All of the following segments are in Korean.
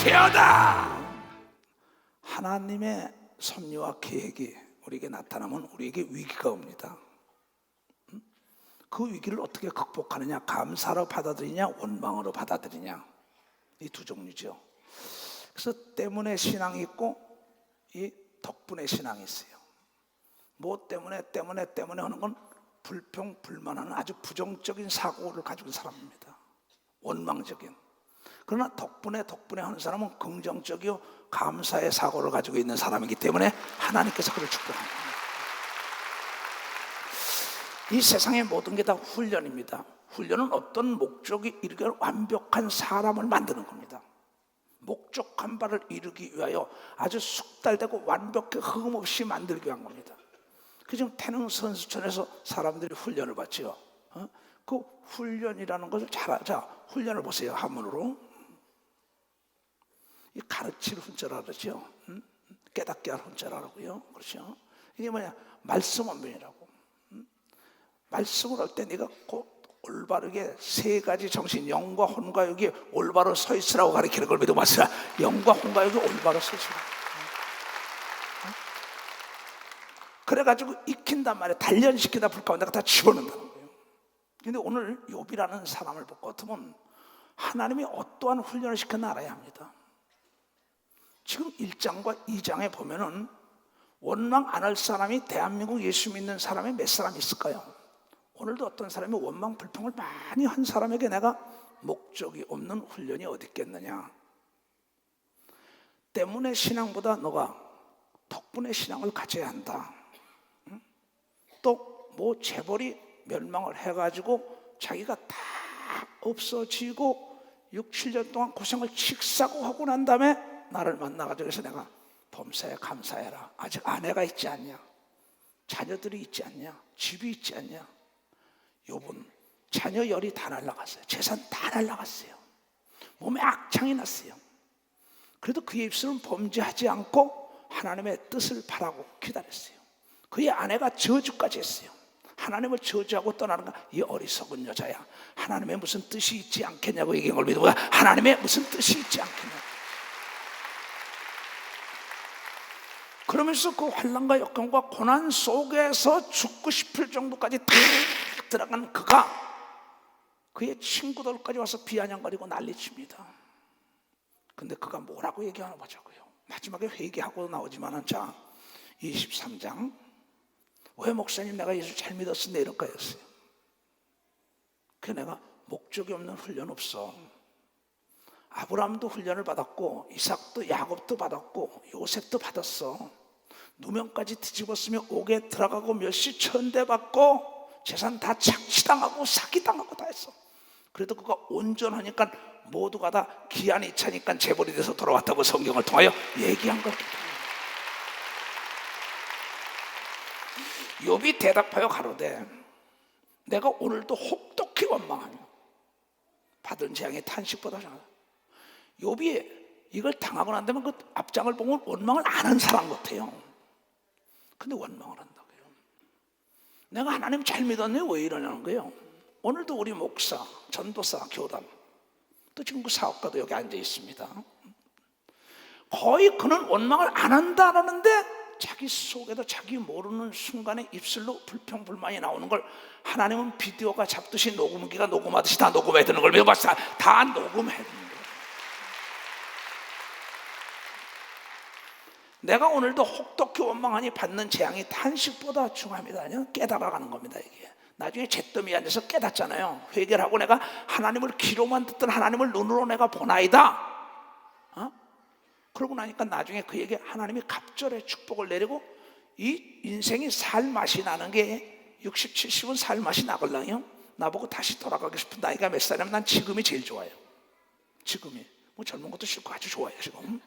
되어다. 하나님의 섭리와 계획이 우리에게 나타나면 우리에게 위기가 옵니다. 그 위기를 어떻게 극복하느냐, 감사로 받아들이냐, 원망으로 받아들이냐, 이 두 종류죠. 그래서 때문에 신앙이 있고 이 덕분에 신앙이 있어요. 뭐 때문에 하는 건 불평, 불만하는 아주 부정적인 사고를 가지고 있는 사람입니다. 원망적인. 그러나 덕분에 하는 사람은 긍정적이요 감사의 사고를 가지고 있는 사람이기 때문에 하나님께서 그를 축복합니다. 이 세상의 모든 게 다 훈련입니다. 훈련은 어떤 목적이 이르게 완벽한 사람을 만드는 겁니다. 목적한 바를 이루기 위하여 아주 숙달되고 완벽하게 흠 없이 만들기 위한 겁니다. 그 지금 태능 선수촌에서 사람들이 훈련을 받죠. 그 훈련이라는 것을 잘하자. 훈련을 보세요. 한문으로 이 가르칠 훈자라 그러죠. 깨닫게 할 훈자라고요. 그렇죠. 이게 뭐냐? 말씀 원변이라고. 말씀을 할 때 네가 곧 올바르게 세 가지 정신, 영과 혼과 육이 올바로 서 있으라고 가르치는 걸 믿어 봤으라. 영과 혼과 육이 올바로 서 있으라. 그래가지고 익힌단 말이야. 단련시키다 불 가운데 다 집어넣는다는 거예요. 근데 오늘 욥이라는 사람을 볼 것 같으면 하나님이 어떠한 훈련을 시켰나 알아야 합니다. 지금 1장과 2장에 보면은 원망 안 할 사람이 대한민국 예수 믿는 사람이 몇 사람 있을까요? 오늘도 어떤 사람이 원망 불평을 많이 한 사람에게 내가 목적이 없는 훈련이 어디 있겠느냐. 때문에 신앙보다 너가 덕분에 신앙을 가져야 한다. 또 뭐 재벌이 멸망을 해가지고 자기가 다 없어지고 6, 7년 동안 고생을 칙사고 하고 난 다음에 나를 만나가지고 그래서 내가 범사에 감사해라. 아직 아내가 있지 않냐, 자녀들이 있지 않냐, 집이 있지 않냐. 욥은 자녀 열이 다 날라갔어요. 재산 다 날라갔어요. 몸에 악창이 났어요. 그래도 그의 입술은 범죄하지 않고 하나님의 뜻을 바라고 기다렸어요. 그의 아내가 저주까지 했어요. 하나님을 저주하고 떠나는 이 어리석은 여자야. 하나님의 무슨 뜻이 있지 않겠냐고 얘기한 걸 믿어보자. 하나님의 무슨 뜻이 있지 않겠냐. 그러면서 그 환난과 역경과 고난 속에서 죽고 싶을 정도까지 다 들어간 그가 그의 친구들까지 와서 비아냥거리고 난리칩니다. 근데 그가 뭐라고 얘기하나 보자고요. 마지막에 회개하고 나오지만은 자 23장 왜 목사님 내가 예수 잘 믿었는데 이럴까였어요. 그 내가 목적이 없는 훈련 없어. 아브라함도 훈련을 받았고 이삭도 야곱도 받았고 요셉도 받았어. 누명까지 뒤집었으며 옥에 들어가고 멸시 천대 받고 재산 다 착취당하고 사기당하고 다 했어. 그래도 그가 온전하니까 모두가 다 기한이 차니까 재벌이 돼서 돌아왔다고 성경을 통하여 얘기한 겁니다. 욥이 대답하여 가로되 내가 오늘도 혹독히 원망하며 받은 재앙의 탄식보다 작아. 욥이 이걸 당하고 난 다음에 그 앞장을 보면 원망을 안 한 사람 같아요. 근데 원망을 한다고요. 내가 하나님 잘 믿었네 왜 이러냐는 거예요. 오늘도 우리 목사, 전도사, 교단 또 지금 그 사업가도 여기 앉아 있습니다. 거의 그는 원망을 안 한다라는데 자기 속에도 자기 모르는 순간에 입술로 불평 불만이 나오는 걸 하나님은 비디오가 잡듯이 녹음기가 녹음하듯이 다 녹음해야 되는 걸 믿어봤어. 다 녹음해야 되는 거예요. 내가 오늘도 혹독히 원망하니 받는 재앙이 탄식보다 중합니다. 깨달아가는 겁니다. 이게 나중에 잿더미에 앉아서 깨닫잖아요. 회개를 하고 내가 하나님을 귀로만 듣던 하나님을 눈으로 내가 보나이다. 그러고 나니까 나중에 그에게 하나님이 갑절의 축복을 내리고 이 인생이 살 맛이 나는 게 60, 70은 살 맛이 나걸랑요. 나보고 다시 돌아가고 싶은 나이가 몇 살이면 난 지금이 제일 좋아요. 지금이 뭐 젊은 것도 싫고 아주 좋아요 지금.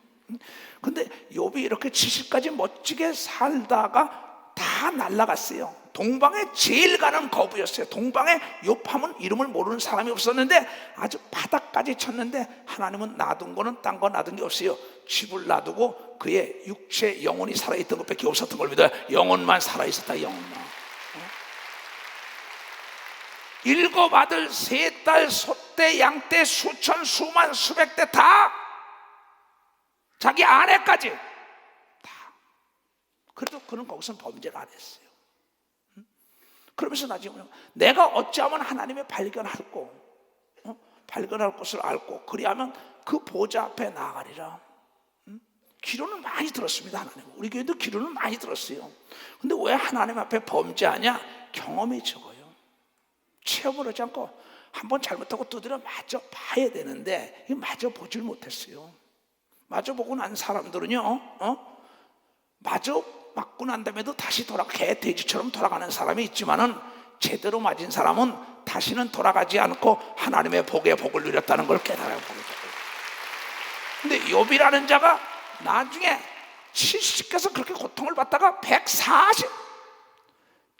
근데 욥이 이렇게 70까지 멋지게 살다가 다 날아갔어요. 동방에 제일 가는 거부였어요. 동방에 욥하면 이름을 모르는 사람이 없었는데 아주 바닥까지 쳤는데 하나님은 놔둔 거는 딴 거 놔둔 게 없어요. 집을 놔두고 그의 육체 영혼이 살아있던 것밖에 없었던 걸 믿어요. 영혼만 살아있었다. 영혼만. 일곱 아들, 세 딸, 소떼, 양떼, 수천, 수만, 수백 대 다 자기 아내까지 다. 그래도 그는 거기서 범죄를 안 했어요. 그러면서 나중에 내가 어찌하면 하나님의 발견할 것을 알고 그리하면 그 보좌 앞에 나아가리라. 기도는 많이 들었습니다. 하나님, 우리 교회도 기도는 많이 들었어요. 근데 왜 하나님 앞에 범죄하냐? 경험이 적어요. 체험을 하지 않고 한번 잘못하고 두드려 맞아 봐야 되는데 마저 보질 못했어요. 마저 보고 난 사람들은요, 마저 맞고 난 다음에도 다시 개 돼지처럼 돌아가는 사람이 있지만은 제대로 맞은 사람은 다시는 돌아가지 않고 하나님의 복에 복을 누렸다는 걸 깨달아요. 근데 욥이라는 자가 나중에 70개서 그렇게 고통을 받다가 140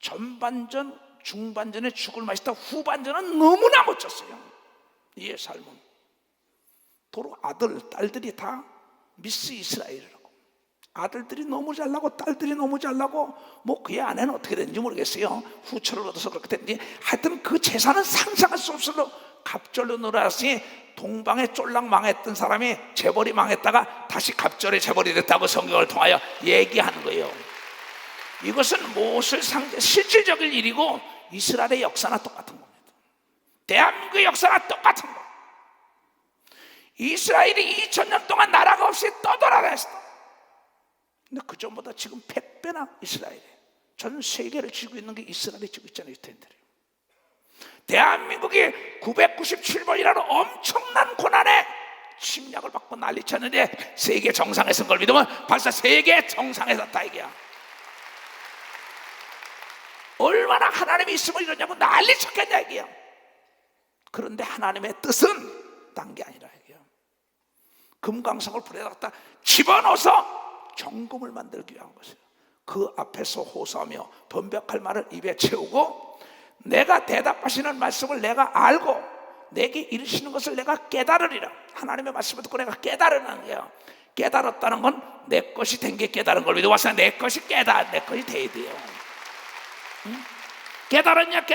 전반전 중반전에 죽을 맛이다. 후반전은 너무나 멋졌어요. 이의 삶은 도로 아들 딸들이 다 미스 이스라엘이라고, 아들들이 너무 잘나고 딸들이 너무 잘나고 뭐 그의 아내는 어떻게 됐는지 모르겠어요. 후처를 얻어서 그렇게 됐는지 하여튼 그 재산은 상상할 수 없을 정도로 갑절로 놀았으니 동방에 쫄랑 망했던 사람이 재벌이 망했다가 다시 갑절의 재벌이 됐다고 성경을 통하여 얘기하는 거예요. 이것은 무엇을 실질적인 일이고 이스라엘의 역사나 똑같은 겁니다. 대한민국의 역사나 똑같은 거. 이스라엘이 2000년 동안 나라가 없이 떠돌아다녔어. 근데 그 전보다 지금 100배나 이스라엘이 전 세계를 쥐고 있는 게 이스라엘이 쥐고 있잖아요. 대한민국이 997번이라는 엄청난 고난에 침략을 받고 난리쳤는데 세계 정상에 선 걸 믿으면 벌써 세계 정상에 섰다 이게야. 얼마나 하나님이 있으면 이러냐고 난리쳤겠냐 이게야. 그런데 하나님의 뜻은 딴 게 아니라 이게야. 금강석을 불에다 갖다 집어넣어서 정금을 만들기 위한 것이에요. 그 앞에서 호소하며 번벽할 말을 입에 채우고 내가 대답하시는 말씀을 내가 알고 내게 이르시는 것을 내가 깨달으리라. 하나님의 말씀을 듣고 내가 깨달으는 거예요. 깨달았다는 건 내 것이 된 게 깨달은 걸 믿어 와서 내 것이 내 것이 돼야 돼요. 응? 깨달았냐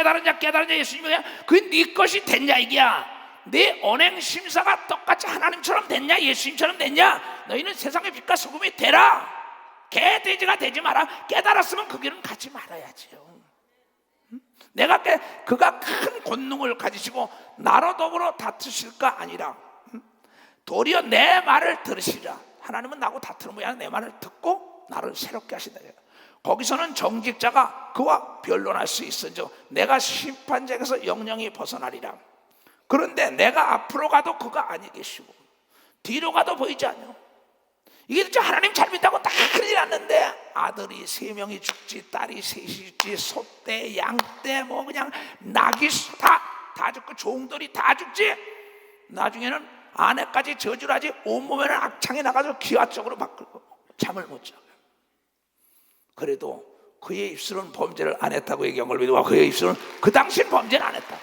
예수님이 그게 네 것이 됐냐 이게야. 네 언행 심사가 똑같이 하나님처럼 됐냐 예수님처럼 됐냐. 너희는 세상의 빛과 소금이 되라. 개 돼지가 되지 마라. 깨달았으면 그 길은 가지 말아야지요. 내가 그가 큰 권능을 가지시고 나로 더불어 다투실까 아니라 도리어 내 말을 들으시라. 하나님은 나하고 다투는 모양이야. 내 말을 듣고 나를 새롭게 하신다. 거기서는 정직자가 그와 변론할 수 있은즉 내가 심판장에서 영영이 벗어나리라. 그런데 내가 앞으로 가도 그가 아니 계시고 뒤로 가도 보이지 않냐. 이게 진짜 하나님 잘 믿다고 다 큰일 났는데 아들이 3명이 죽지, 딸이 3이 죽지, 소떼, 양떼, 뭐 그냥 낙이 다 죽고 종들이 다 죽지. 나중에는 아내까지 저주를 하지. 온몸에는 악창이 나가서 기와적으로 바꾸고 잠을 못 자고. 그래도 그의 입술은 범죄를 안 했다고 얘기한 걸 믿어. 그의 입술은 그 당시엔 범죄를 안 했다고.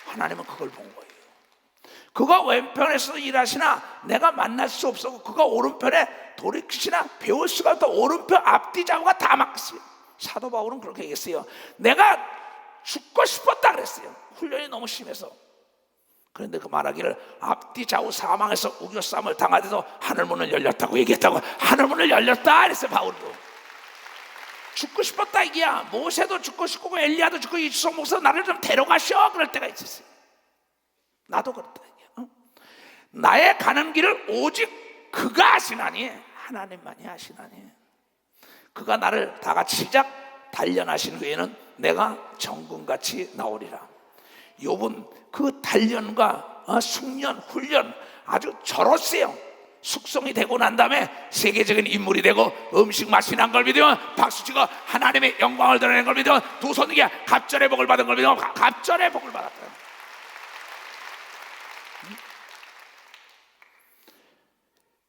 하나님은 그걸 본 거예요. 그가 왼편에서 일하시나 내가 만날 수 없었고 그가 오른편에 돌이키시나 배울 수가 없다. 오른편 앞뒤 좌우가 다 막혔어요. 사도 바울은 그렇게 얘기했어요. 내가 죽고 싶었다 그랬어요. 훈련이 너무 심해서. 그런데 그 말하기를 앞뒤 좌우 사망에서 우겨싸움을 당하더라도 하늘문을 열렸다고 얘기했다고. 하늘문을 열렸다 그랬어요. 바울도 죽고 싶었다 이게야. 모세도 죽고 싶고 엘리야도 죽고 이수석 목사 나를 좀 데려가셔 그럴 때가 있었어요. 나도 그렇다. 나의 가는 길을 오직 그가 하시나니 하나님만이 하시나니. 그가 나를 다 같이 시작 단련하신 후에는 내가 정금같이 나오리라. 욥은 그 단련과 숙련, 훈련 아주 절었어요. 숙성이 되고 난 다음에 세계적인 인물이 되고 음식 맛이 난 걸 믿으면 박수치고 하나님의 영광을 드러내는 걸 믿으면 두 손 위에 갑절의 복을 받은 걸 믿으면 갑절의 복을 받았다.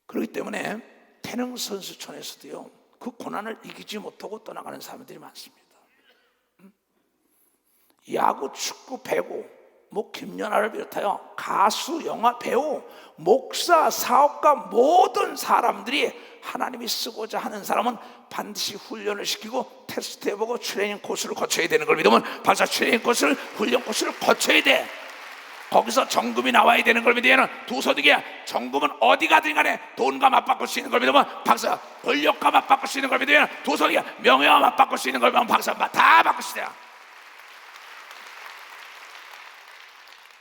그렇기 때문에 태릉 선수촌에서도요 그 고난을 이기지 못하고 떠나가는 사람들이 많습니다. 야구, 축구, 배구, 뭐 김연아를 비롯하여 가수, 영화, 배우, 목사, 사업가 모든 사람들이 하나님이 쓰고자 하는 사람은 반드시 훈련을 시키고 테스트해보고 트레이닝 코스를 거쳐야 되는 걸 믿으면 벌써 트레이닝 코스를, 훈련 코스를 거쳐야 돼. 거기서 정금이 나와야 되는 걸 믿으면 두서득이야. 정금은 어디 가든 간에 돈과 맞바꿀 수 있는 걸 믿으면 박사, 권력과 맞바꿀 수 있는 걸 믿으면 두서득이야. 명예와 맞바꿀 수 있는 걸 믿으면 박사, 다 바꾸시대요.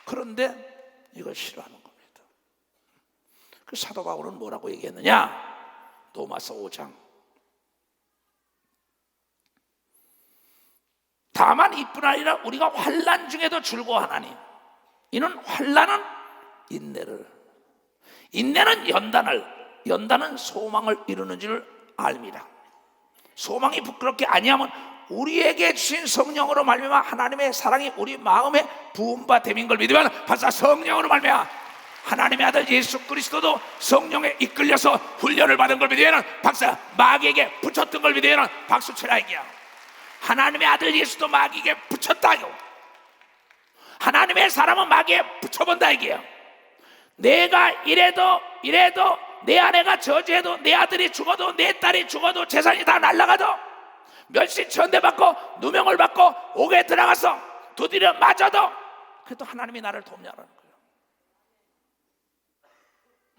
그런데 이걸 싫어하는 겁니다. 그 사도 바울은 뭐라고 얘기했느냐? 로마서 5장. 다만 이뿐 아니라 우리가 환난 중에도 즐거워하나니 이는 환난은 인내를, 인내는 연단을, 연단은 소망을 이루는 줄 알미라. 소망이 부끄럽게 아니하면 우리에게 주신 성령으로 말미암아 하나님의 사랑이 우리 마음에 부음바 됨인 걸 믿으면 박사, 성령으로 말미암아 하나님의 아들 예수 그리스도도 성령에 이끌려서 훈련을 받은 걸 믿으면 박사, 마귀에게 붙였던 걸 믿으면 박수 치라 이기야. 하나님의 아들 예수도 마귀에게 붙였다요. 하나님의 사람은 마귀에 붙여본다 이게요. 내가 이래도 내 아내가 저주해도, 내 아들이 죽어도, 내 딸이 죽어도, 재산이 다 날아가도, 멸시천대 받고 누명을 받고 옥에 들어가서 두드려 맞아도 그래도 하나님이 나를 돕냐라는 거예요.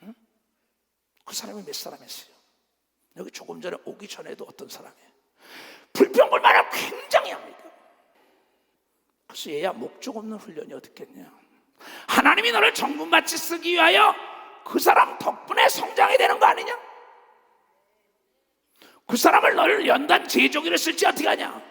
응? 그 사람이 몇 사람이었어요? 여기 조금 전에 오기 전에도 어떤 사람이에요? 불평불만을 굉장히 합니다. 그래서 얘야, 목적 없는 훈련이 어떻겠냐. 하나님이 너를 정금같이 쓰기 위하여 그 사람 덕분에 성장이 되는 거 아니냐? 그 사람을 너를 연단 제조기를 쓸지 어떻게 하냐?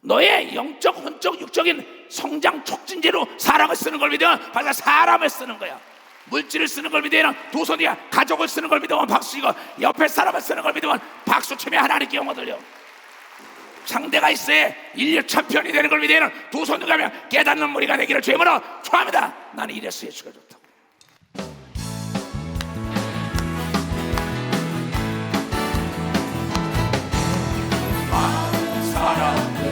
너의 영적, 혼적, 육적인 성장 촉진제로 사람을 쓰는 걸 믿으면 바로 사람을 쓰는 거야. 물질을 쓰는 걸 믿으면 도선이야. 가족을 쓰는 걸 믿으면 박수이고, 옆에 사람을 쓰는 걸 믿으면 박수 치며 하나님께 영어 들려. 상대가 있어야 인류 천편이 되는 걸 믿으면 두 손을 가면 깨닫는 무리가 되기를 주님으로 축원합니다. 나는 이래서 예수가 좋다고. 많은 사람들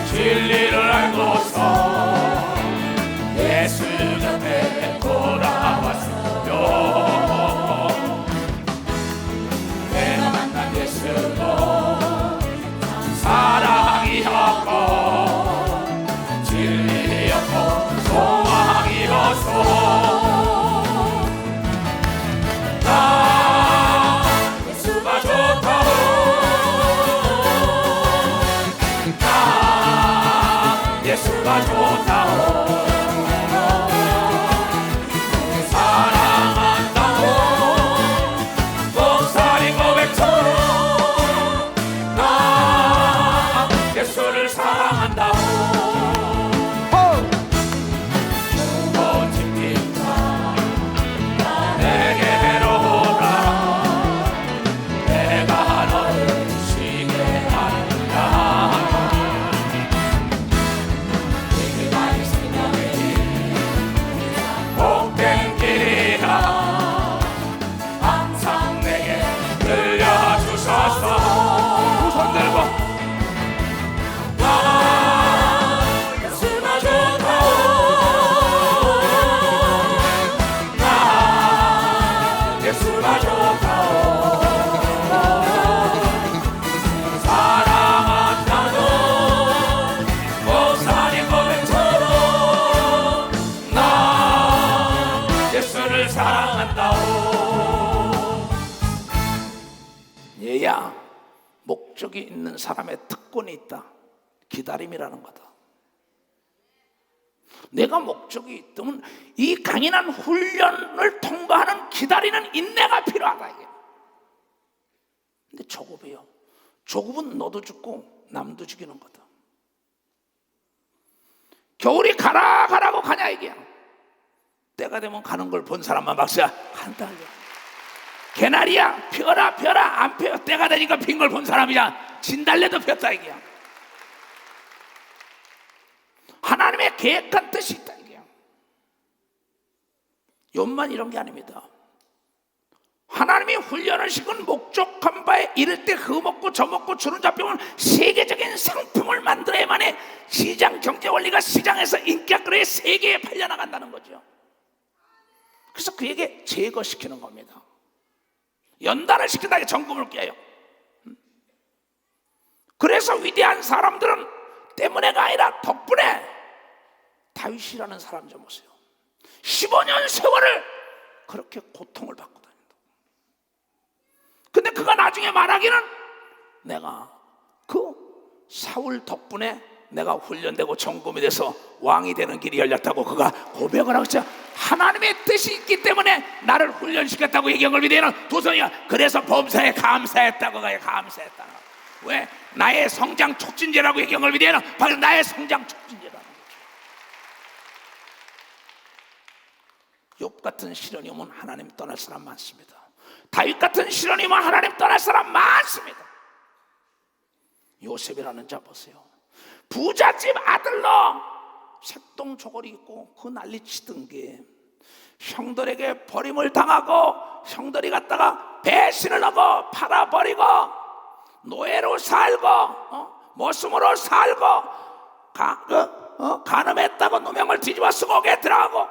진리를 알고서 예수 곁에 돌아왔어요. 내가 만난 예수도 사랑이었고 진리였고 소망이었어. 나 예수가 좋다고, 나 예수가 좋다고, 사랑한다고 목사님 고백처럼 예수를 사랑한다고. 멋진 빛나 내게로 오라. 내가 너를 쉬게 하리라. 내게가 있으니 복된 길이라. 항상 내게 들려주셔서 두 손 들고 얘야, 목적이 있는 사람의 특권이 있다. 기다림이라는 거다. 내가 목적이 있다면 이 강인한 훈련을 통과하는 기다리는 인내가 필요하다 이게. 근데 조급해요. 조급은 너도 죽고 남도 죽이는 거다. 겨울이 가라고 가냐 이게. 때가 되면 가는 걸 본 사람만 박수야. 간다 이게. 개나리야 펴라 안 펴. 때가 되니까 핀 걸 본 사람이야. 진달래도 폈다 이게야. 하나님의 계획한 뜻이 있다 이게야. 욥만 이런 게 아닙니다. 하나님이 훈련을 시킨 목적한 바에 이를 때 그 먹고 저 먹고 주는 잡히면 세계적인 상품을 만들어야만이 시장 경제 원리가 시장에서 인기가 끌어야 세계에 팔려나간다는 거죠. 그래서 그에게 제거시키는 겁니다. 연단을 시킨다 이게 정금을 깨요. 그래서 위대한 사람들은 때문에가 아니라 덕분에 다윗이라는 사람 좀 보세요. 15년 세월을 그렇게 고통을 받고 다닌다. 근데 그가 나중에 말하기는 내가 그 사울 덕분에 내가 훈련되고 정금이 돼서 왕이 되는 길이 열렸다고 그가 고백을 하고 있죠. 하나님의 뜻이 있기 때문에 나를 훈련시켰다고 얘기한 걸 믿으면 도선이가 그래서 범사에 감사했다고 감사했다. 왜? 나의 성장 촉진제라고 얘기한 걸 믿으면 바로 나의 성장 촉진제라는 거죠. 욥 같은 시련이 오면 하나님 떠날 사람 많습니다. 다윗 같은 시련이 오면 하나님 떠날 사람 많습니다. 요셉이라는 자 보세요. 부잣집 아들로 색동 저고리 입고 그 난리치던 게 형들에게 버림을 당하고 형들이 갖다가 배신을 하고 팔아버리고 노예로 살고 머슴으로 살고 간음했다고 누명을 뒤집어 쓰고 오게 들어가고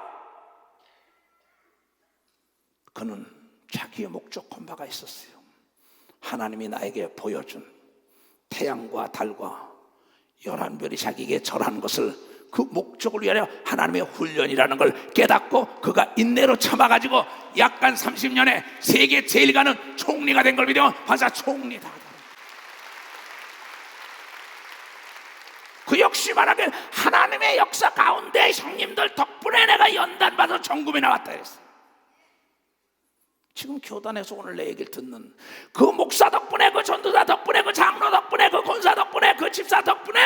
그는 자기의 목적한 바가 있었어요. 하나님이 나에게 보여준 태양과 달과 11별이 자기에게 절하는 것을 그 목적을 위하여 하나님의 훈련이라는 걸 깨닫고 그가 인내로 참아가지고 약간 30년에 세계 제일 가는 총리가 된 걸 믿으면 반사 총리다. 그 역시 말하길 하나님의 역사 가운데 형님들 덕분에 내가 연단받아 정금이 나왔다 그랬어요. 지금 교단에서 오늘 내 얘기를 듣는 그 목사 덕분에 그 전도사 덕분에 그 장로 덕분에 그 권사 덕분에 그 집사 덕분에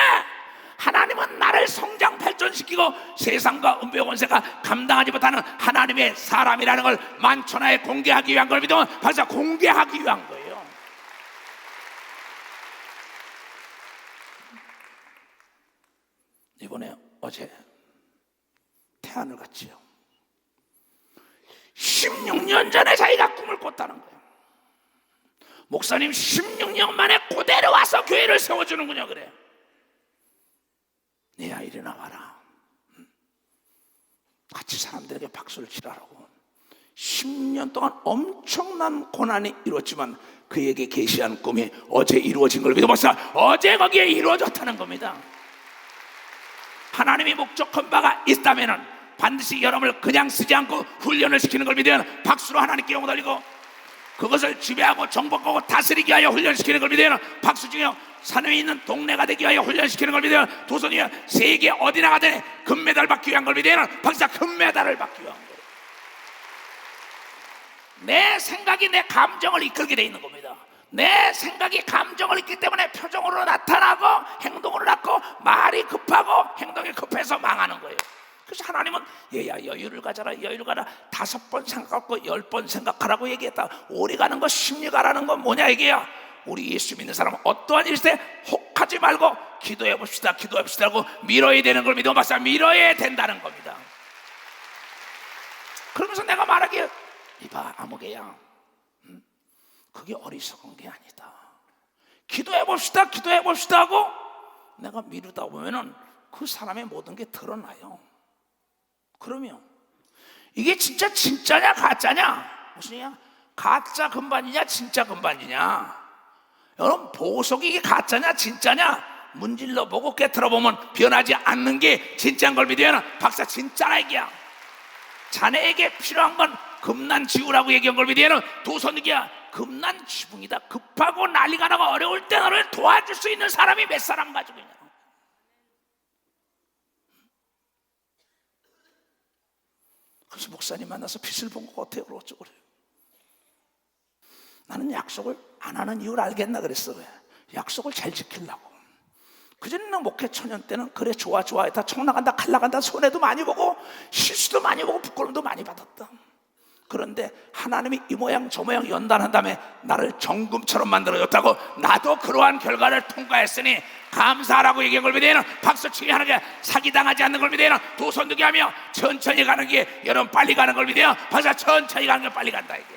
하나님은 나를 성장 발전시키고 세상과 은배 권세가 감당하지 못하는 하나님의 사람이라는 걸 만천하에 공개하기 위한 걸 믿으면 벌써 공개하기 위한 거예요. 이번에 어제 태안을 갔지요. 16년 전에 자기가 꿈을 꿨다는 거예요. 목사님 16년 만에 그대로 와서 교회를 세워주는군요. 그래. 네 아이를 나와라. 같이 사람들에게 박수를 치라고. 10년 동안 엄청난 고난이 이루어졌지만 그에게 계시한 꿈이 어제 이루어진 걸 믿어 보세요. 어제 거기에 이루어졌다는 겁니다. 하나님이 목적한 바가 있다면은 반드시 여러분을 그냥 쓰지 않고 훈련을 시키는 걸 믿으면 박수로 하나님께 영광 돌리고 그것을 지배하고 정복하고 다스리기 위하여 훈련시키는 걸 믿으면 박수 중에 산에 있는 동네가 되기 위하여 훈련시키는 걸 믿으면 도선이야 세계 어디나 가든 금메달 받기 위한 걸 믿으면 박사 금메달을 받기 위한 거예요. 내 생각이 내 감정을 이끌게 돼 있는 겁니다. 내 생각이 감정을 있기 때문에 표정으로 나타나고 행동으로 나고 말이 급하고 행동이 급해서 망하는 거예요. 그래서 하나님은 얘야 여유를 가져라 여유를 가라 5번 생각하고 10번 생각하라고 얘기했다. 오래 가는 거 심리 가라는 건 뭐냐 이게야. 우리 예수 믿는 사람은 어떠한 일일 때 혹하지 말고 기도해 봅시다 기도해 봅시다 하고 밀어야 되는 걸 믿어 봤자 밀어야 된다는 겁니다. 그러면서 내가 말하기에 이봐 아무개야 그게 어리석은 게 아니다. 기도해 봅시다 기도해 봅시다 하고 내가 미루다 보면은 그 사람의 모든 게 드러나요. 그러면 이게 진짜 진짜냐 가짜냐 무슨이야? 가짜 금반이냐 진짜 금반이냐? 여러분 보석이 이게 가짜냐 진짜냐 문질러 보고 깨트려 보면 변하지 않는 게 진짜인 걸 믿으면 박사 진짜라 얘기야. 자네에게 필요한 건 금난 지우라고 얘기한 걸 믿으면 도선이야 금난 지붕이다. 급하고 난리가 나고 어려울 때 너를 도와줄 수 있는 사람이 몇 사람 가지고 있냐. 그래서 목사님 만나서 빛을 본 것 같아요. 어쩌고 그래요. 나는 약속을 안 하는 이유를 알겠나 그랬어. 왜? 약속을 잘 지키려고. 그전에는 목회 초년 때는 그래 좋아 다 총 나간다 칼 나간다 손해도 많이 보고 실수도 많이 보고 부끄러움도 많이 받았다. 그런데 하나님이 이 모양 저 모양 연단한 다음에 나를 정금처럼 만들어줬다고 나도 그러한 결과를 통과했으니 감사하라고 얘기한 걸 믿으면 박수치기 하는 게 사기당하지 않는 걸 믿으면 도선두기 하며 천천히 가는 게 여러분 빨리 가는 걸 믿으면 벌써 천천히 가는 게 빨리 간다 이게.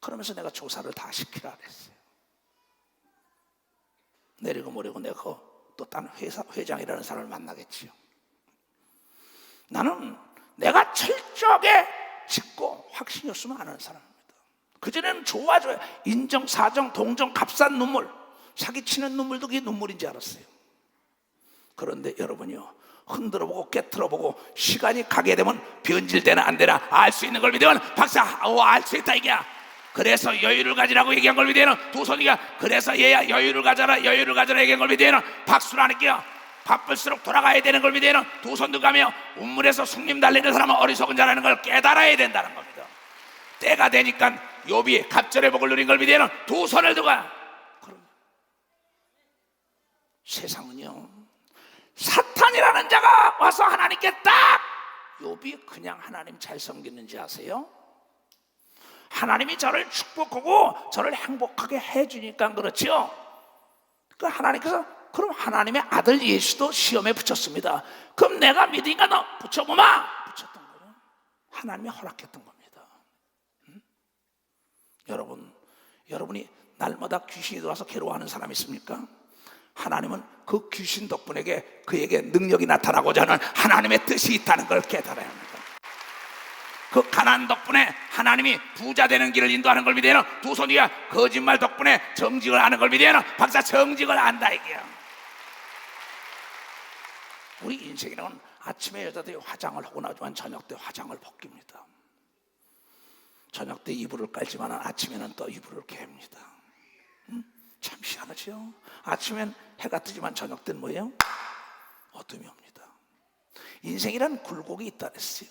그러면서 내가 조사를 다 시키라 그랬어요. 내리고 모르고 내가 또 다른 회장이라는 사람을 만나겠지요. 나는 내가 철저하게 짓고 확신이 없으면 안 하는 사람입니다. 그전에는 좋아 인정, 사정, 동정, 값싼 눈물 사기치는 눈물도 그게 눈물인지 알았어요. 그런데 여러분이요, 흔들어보고 깨트려보고 시간이 가게 되면 변질되나 안 되나 알 수 있는 걸 믿으면 박사 알 수 있다 이게야. 그래서 여유를 가지라고 얘기한 걸 믿으면 두 손이가 그래서 얘야 여유를 가져라 얘기한 걸 믿으면 박수라니까요. 바쁠수록 돌아가야 되는 걸 믿으면 두 손 들가며 운물에서 숙림 달리는 사람은 어리석은 자라는 걸 깨달아야 된다는 겁니다. 때가 되니까 욥이 갑절의 복을 누린 걸 믿으면 두 손을 들가. 그럼 세상은요, 사탄이라는 자가 와서 하나님께 딱, 욥이 그냥 하나님 잘 섬기는지 아세요? 하나님이 저를 축복하고 저를 행복하게 해주니까 그렇지요. 그 하나님께서 그럼 하나님의 아들 예수도 시험에 붙였습니다. 그럼 내가 믿으니까 너 붙여보마. 붙였던 거는 하나님이 허락했던 겁니다. 여러분이 날마다 귀신이 들어와서 괴로워하는 사람이 있습니까? 하나님은 그 귀신 덕분에 그에게 능력이 나타나고자 하는 하나님의 뜻이 있다는 걸 깨달아야 합니다. 그 가난 덕분에 하나님이 부자 되는 길을 인도하는 걸 믿어요. 두 손 위에 거짓말 덕분에 정직을 아는 걸 믿어요. 박사 정직을 안다 이게요. 우리 인생이란 아침에 여자들이 화장을 하고 나지만 저녁 때 화장을 벗깁니다. 저녁 때 이불을 깔지만 아침에는 또 이불을 갭니다. 참 희한하죠. 아침엔 해가 뜨지만 저녁 때는 뭐예요? 어둠이 옵니다. 인생이란 굴곡이 있다 그랬어요.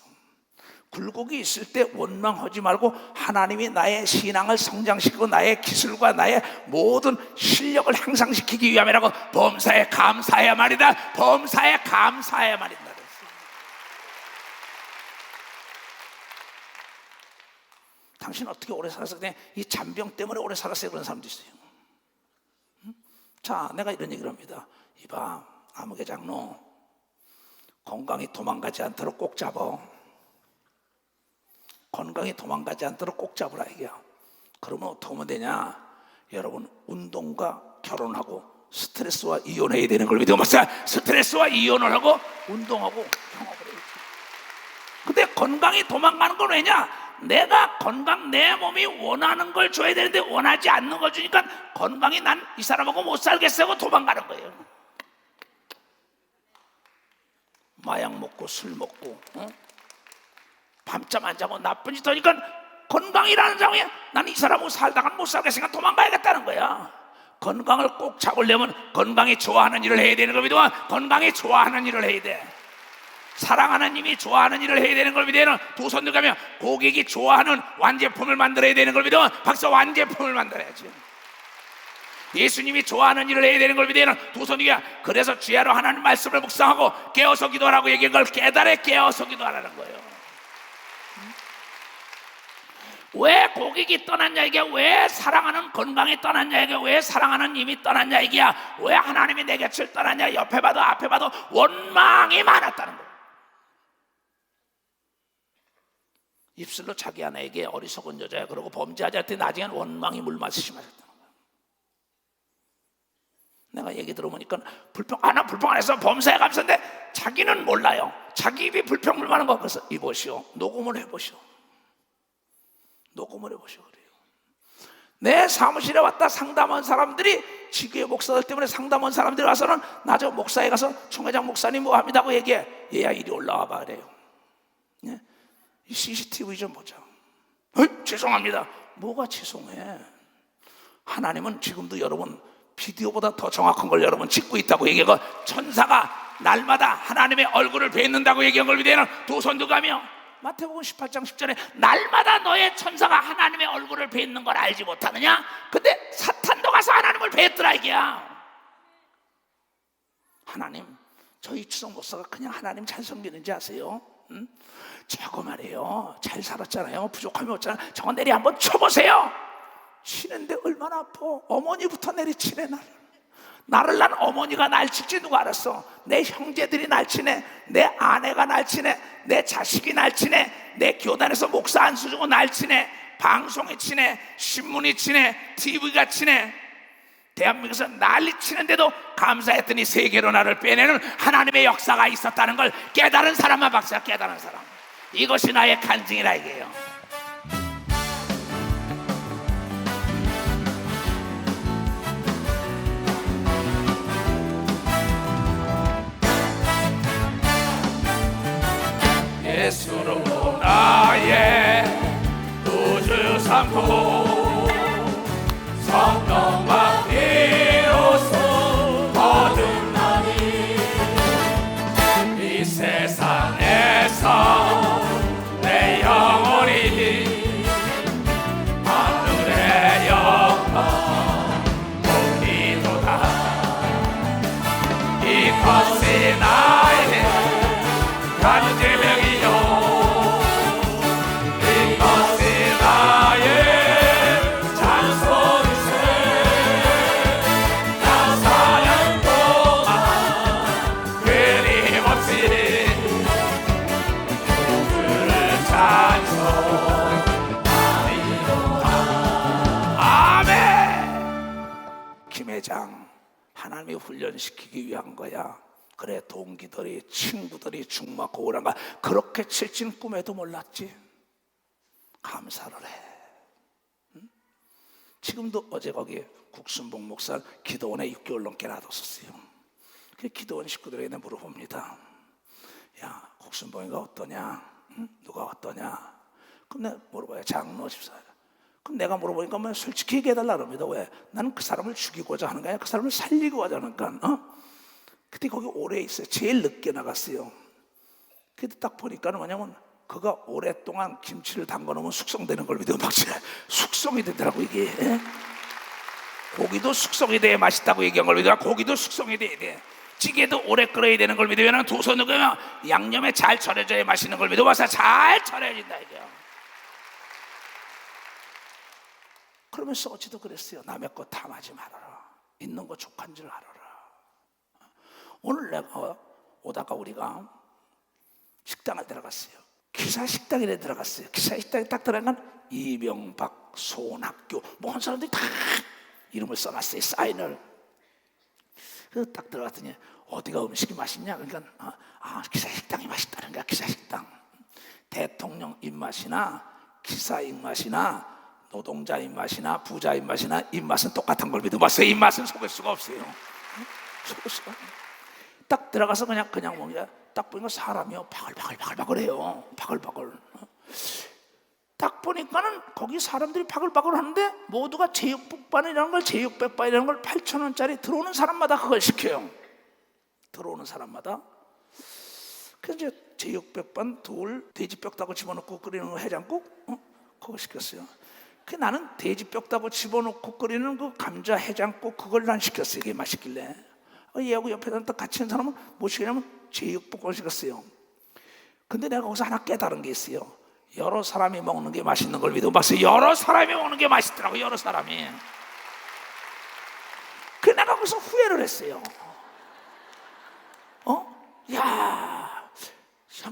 굴곡이 있을 때 원망하지 말고 하나님이 나의 신앙을 성장시키고 나의 기술과 나의 모든 실력을 향상시키기 위함이라고 범사에 감사해야 말이다. 범사에 감사해야 말이다. 당신 어떻게 오래 살았어? 그냥 이 잔병 때문에 오래 살았어요. 그런 사람도 있어요. 자, 내가 이런 얘기를 합니다. 이봐, 아무개 장로, 건강이 도망가지 않도록 꼭 잡아. 건강이 도망가지 않도록 꼭 잡으라 이게야. 그러면 어떻게 하면 되냐? 여러분, 운동과 결혼하고 스트레스와 이혼해야 되는 걸 믿어. 맞아? 스트레스와 이혼을 하고 운동하고 경험을 해야지. 근데 건강이 도망가는 건 왜냐? 내가 건강, 내 몸이 원하는 걸 줘야 되는데 원하지 않는 걸 주니까 건강이 난 이 사람하고 못 살겠어 하고 도망가는 거예요. 마약 먹고 술 먹고 밤잠 안 자고 나쁜 짓 하니까 건강이라는 상황에 난 이 사람하고 살다가 못 살겠으니까 도망가야겠다는 거야. 건강을 꼭 잡으려면 건강이 좋아하는 일을 해야 되는 겁니다. 건강이 좋아하는 일을 해야 돼. 사랑하는 님이 좋아하는 일을 해야 되는 걸 믿어요. 두 손 들가며 고객이 좋아하는 완제품을 만들어야 되는 걸 믿어. 박사 완제품을 만들어야지. 예수님이 좋아하는 일을 해야 되는 걸 믿어요. 두 손 들가 그래서 주야로 하나님 말씀을 묵상하고 깨어서 기도하라고 얘기한 걸 깨달아 깨어서 기도하라는 거예요. 왜 고객이 떠났냐 이게, 왜 사랑하는 건강이 떠났냐 이게, 왜 사랑하는 님이 떠났냐 이게야. 왜 하나님이 내 곁을 떠났냐. 옆에 봐도 앞에 봐도 원망이 많았다는 거예요. 입술로 자기 아내에게 어리석은 여자야 그러고 범죄하자 했더니 나중엔 원망이 물맛이 심하셨다는 거예요. 내가 얘기 들어보니까 나 불평 안 해서 범사에 감사인데 자기는 몰라요. 자기 입이 불평 많은 거. 그래서 이보시오, 녹음을 해보시오. 녹음을 해보시오. 그래요. 내 사무실에 왔다 상담한 사람들이, 지교회 목사들 때문에 상담한 사람들이 와서는 나 저 목사에 가서 총회장 목사님 뭐 합니다고 얘기해. 얘야 이리 올라와 봐 그래요. 네? CCTV 좀 보자. 죄송합니다. 뭐가 죄송해? 하나님은 지금도 여러분 비디오보다 더 정확한 걸 여러분 찍고 있다고 얘기하고, 천사가 날마다 하나님의 얼굴을 뵙는다고 얘기한 걸 믿어요. 두 손 들가며 마태복음 18장 10절에 날마다 너의 천사가 하나님의 얼굴을 뵙는 걸 알지 못하느냐? 근데 사탄도 가서 하나님을 뵙더라 이게야. 하나님, 저희 추석 목사가 그냥 하나님 잘 섬기는지 아세요? 저거 말이에요, 잘 살았잖아요. 부족함이 없잖아요. 저거 내리 한번 쳐보세요. 치는데 얼마나 아파. 어머니부터 내리치네. 나를 난 어머니가 날 칠지 누가 알았어. 내 형제들이 날 치네. 내 아내가 날 치네. 내 자식이 날 치네. 내 교단에서 목사 안수 주고 날 치네. 방송이 치네. 신문이 치네. TV가 치네. 대한민국에서 난리 치는데도 감사했더니 세계로 나를 빼내는 하나님의 역사가 있었다는 걸 깨달은 사람만 박사, 깨달은 사람. 이것이 나의 간증이라 이게요. 않고 성령만 비로소 거듭나니 이 세상에서 내 영혼이 하늘의 영광 보리도다. 이것이 나의 간증이요 이것이 나의 찬송이세. 나 사는 동안 끊임없이 그를 찬송하리로다. 아멘. 김회장, 하나님이 훈련시키기 위한 거야. 그래, 동기들이 친구들이 죽맞고 오란가 그렇게 칠진 꿈에도 몰랐지. 감사를 해. 응? 지금도 어제 거기 국순봉 목사 기도원에 6개월 넘게 놔뒀었어요. 그 기도원 식구들에게 내가 물어봅니다. 야, 국순봉이가 어떠냐? 응? 누가 어떠냐? 그럼 내가 물어봐요. 장로 집사. 그럼 내가 물어보니까 뭐 솔직히 얘기해달라 그럽니다. 왜? 나는 그 사람을 죽이고자 하는 게 아니라 그 사람을 살리고자 하니까. 그때 거기 오래 있어요. 제일 늦게 나갔어요. 그때 딱 보니까는 뭐냐면 그가 오랫동안 김치를 담궈놓으면 숙성되는 걸 믿어. 막 숙성이 되더라고 이게. 고기도 숙성이 돼야 맛있다고 얘기한 걸 믿어. 고기도 숙성이 돼야 돼. 찌개도 오래 끓여야 되는 걸 믿으면 두 손으로 그냥 양념에 잘 절여져야 맛있는 걸 믿어. 와서 잘 절여진다 이게. 그러면서 어찌도 그랬어요. 남의 거 탐하지 말아라. 있는 거 족한 줄 알아라. 오늘 내가 오다가 우리가 식당을 들어갔어요. 기사식당에 들어갔어요. 기사식당에 딱 들어간 이명박, 손학규 모든 사람들이 다 이름을 써놨어요. 사인을. 그래서 딱 들어갔더니 어디가 음식이 맛있냐? 그러니까 기사식당이 맛있다는 거야. 기사식당. 대통령 입맛이나 기사 입맛이나 노동자 입맛이나 부자 입맛이나 입맛은 똑같은 걸 믿어봤어요. 입맛은 속을 수가 없어요. 속을 수가 없어요. 딱 들어가서 그냥 먹냐? 딱 보니까 사람이요 바글바글해요. 바글바글. 딱 보니까는 거기 사람들이 바글바글 하는데 모두가 제육볶반이라는 걸 제육백반이라는 걸 8,000원짜리 들어오는 사람마다 그걸 시켜요. 들어오는 사람마다. 그래서 이제 제육백반 둘, 돼지뼈다고 집어넣고 끓이는 거 해장국 그거 시켰어요. 그 나는 돼지뼈다고 집어넣고 끓이는 그 감자 해장국 그걸 난 시켰어요. 이게 맛있길래. 얘하고 옆에 딱 같이 있는 사람은 뭐 시키냐면 제육볶음을 시켰어요. 근데 내가 거기서 하나 깨달은 게 있어요. 여러 사람이 먹는 게 맛있는 걸 믿어 봤어요. 여러 사람이 먹는 게 맛있더라고. 여러 사람이. 그 내가 거기서 후회를 했어요. 야,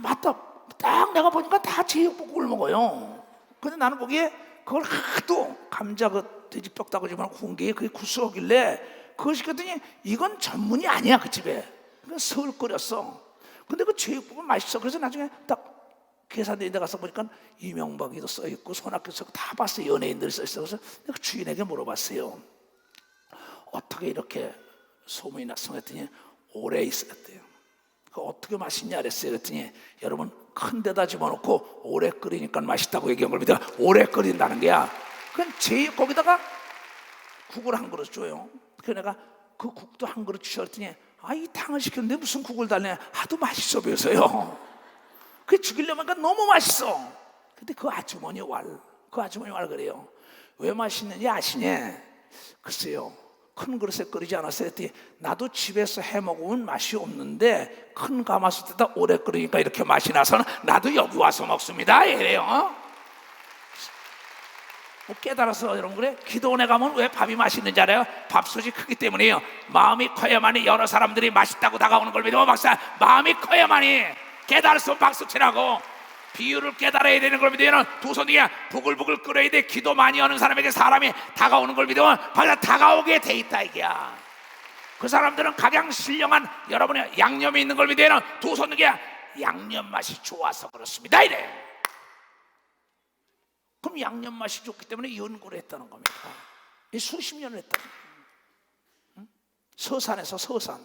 맞다. 딱 내가 보니까 다 제육볶음을 먹어요. 근데 나는 거기에 그걸 하도 감자 그 돼지뼈다고 구운 게 그게 구수하길래 그걸 시켰더니 이건 전문이 아니야 그 집에. 그냥 서울 끓였어. 근데 그 제육볶음 맛있어. 그래서 나중에 딱 계산대에 가서 보니까 이명박이도 써있고 손학규도 다 봤어요. 연예인들이 써있어. 그래서 내가 주인에게 물어봤어요. 어떻게 이렇게 소문이 났어? 했더니 오래 있었대요. 그 어떻게 맛있냐 그랬어요. 그랬더니 여러분 큰 데다 집어넣고 오래 끓이니까 맛있다고 얘기한 걸 믿어. 오래 끓인다는 거야. 그건 제육 거기다가 국을 한 그릇 줘요. 그래서 내가 그 국도 한 그릇 주셔 그랬더니 이 탕을 시켰는데 무슨 국을 달래? 하도 맛있어 보여서요. 그 죽이려면 너무 맛있어. 근데 그 아주머니 왈 그래요. 왜 맛있는지 아시냐? 글쎄요. 큰 그릇에 끓이지 않았어요. 했더니 나도 집에서 해 먹으면 맛이 없는데 큰 가마솥에다 오래 끓이니까 이렇게 맛이 나서는 나도 여기 와서 먹습니다. 이래요. 깨달아서 여러분 그래? 기도원에 가면 왜 밥이 맛있는지 알아요? 밥솥이 크기 때문이에요. 마음이 커야만이 여러 사람들이 맛있다고 다가오는 걸 믿어. 박사 마음이 커야만이 깨달았으면 박수치라고. 비유를 깨달아야 되는 걸 믿으면 두 손이 부글부글 끓여야 돼. 기도 많이 하는 사람에게 사람이 다가오는 걸 믿으면 바로 다가오게 돼 있다 이게야. 그 사람들은 가장 신령한 여러분의 양념이 있는 걸 믿으면 두 손이 양념 맛이 좋아서 그렇습니다 이래. 그럼 양념 맛이 좋기 때문에 연구를 했다는 겁니다. 수십 년을 했다는 거예요. 서산에서 서산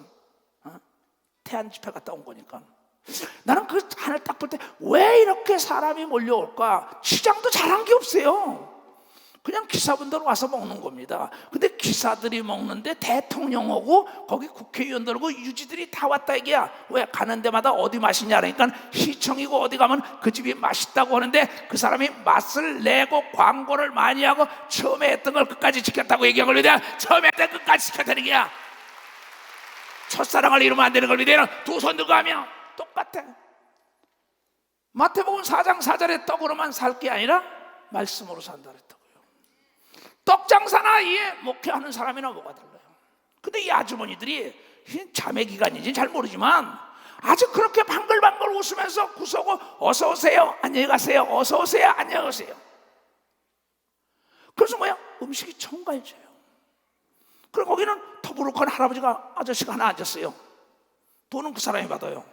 태안 집회 갔다 온 거니까. 나는 그 하늘 딱 볼 때 왜 이렇게 사람이 몰려올까? 시장도 잘한 게 없어요. 그냥 기사분들 와서 먹는 겁니다. 근데 기사들이 먹는데 대통령 오고 거기 국회의원들 오고 유지들이 다 왔다 이게야. 왜? 가는 데마다 어디 맛있냐 그러니까 시청이고 어디 가면 그 집이 맛있다고 하는데 그 사람이 맛을 내고 광고를 많이 하고 처음에 했던 걸 끝까지 지켰다고 얘기한 걸 믿어야 처음에 했던 걸 끝까지 지켜야 되는 게야. 첫사랑을 이루면 안 되는 걸 믿어야 두 손 들고 하면 똑같아. 마태복음 4장 4절에 떡으로만 살 게 아니라 말씀으로 산다 그랬다고요. 떡 장사나 이 목회하는 사람이나 뭐가 달라요. 근데 이 아주머니들이 자매 기간인지 잘 모르지만 아주 그렇게 방글방글 웃으면서 구서고 어서 오세요, 안녕히 가세요, 어서 오세요, 안녕히 가세요. 그래서 뭐야? 음식이 정갈져요. 그리고 거기는 더부룩한 할아버지가 아저씨가 하나 앉았어요. 돈은 그 사람이 받아요.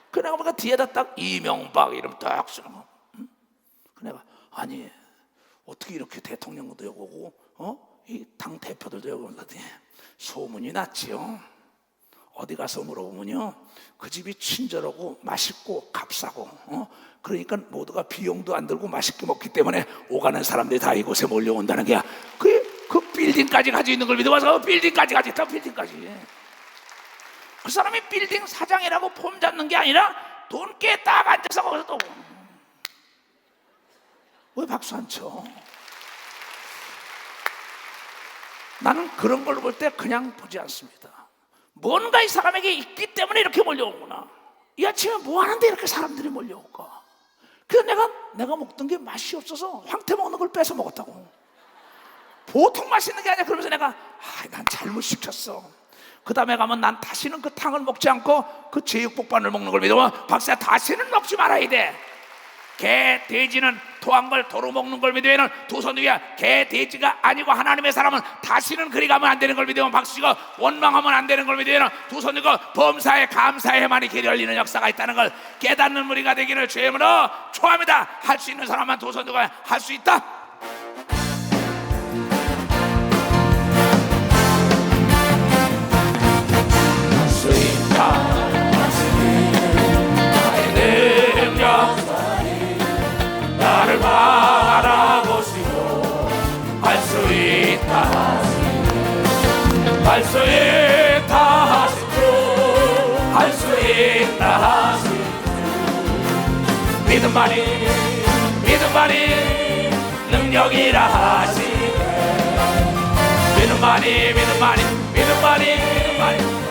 그 내가 보니까 뒤에다 딱 이명박 이름 딱 쓰는 거. 그 내가 아니 어떻게 이렇게 대통령도 여기 오고 이 당 대표들도 여기 온다더니 소문이 났지요. 어디 가서 물어보면요 그 집이 친절하고 맛있고 값싸고 그러니까 모두가 비용도 안 들고 맛있게 먹기 때문에 오가는 사람들이 다 이곳에 몰려온다는 게야. 그 빌딩까지 가지고 있는 걸 믿어봐서 빌딩까지 가지고 있다. 빌딩까지. 그 사람이 빌딩 사장이라고 폼 잡는 게 아니라 돈께 딱 앉아서 거기서 또 왜 박수 안 쳐? 나는 그런 걸 볼 때 그냥 보지 않습니다. 뭔가 이 사람에게 있기 때문에 이렇게 몰려오구나. 이 아침에 뭐 하는데 이렇게 사람들이 몰려올까? 그래서 내가 먹던 게 맛이 없어서 황태 먹는 걸 뺏어 먹었다고. 보통 맛있는 게 아니야. 그러면서 내가 난 잘못 시켰어. 그 다음에 가면 난 다시는 그 탕을 먹지 않고 그 제육볶반을 먹는 걸 믿어. 박사야 다시는 먹지 말아야 돼. 개, 돼지는 토한 걸 도로 먹는 걸 믿으면 두 손 위에 개, 돼지가 아니고 하나님의 사람은 다시는 그리 가면 안 되는 걸 믿으면 박수치고 원망하면 안 되는 걸 믿으면 두 손 들고 범사에 감사에만이 길이 열리는 역사가 있다는 걸 깨닫는 우리가 되기를 주의 이름으로 초합니다. 할 수 있는 사람만 두 손 들고 할 수 있다. 나를 바라보시고 할 수 있다 할 수 있다 하시고 할 수 있다 하시고 믿음만이 능력이라 하시네. 믿음만이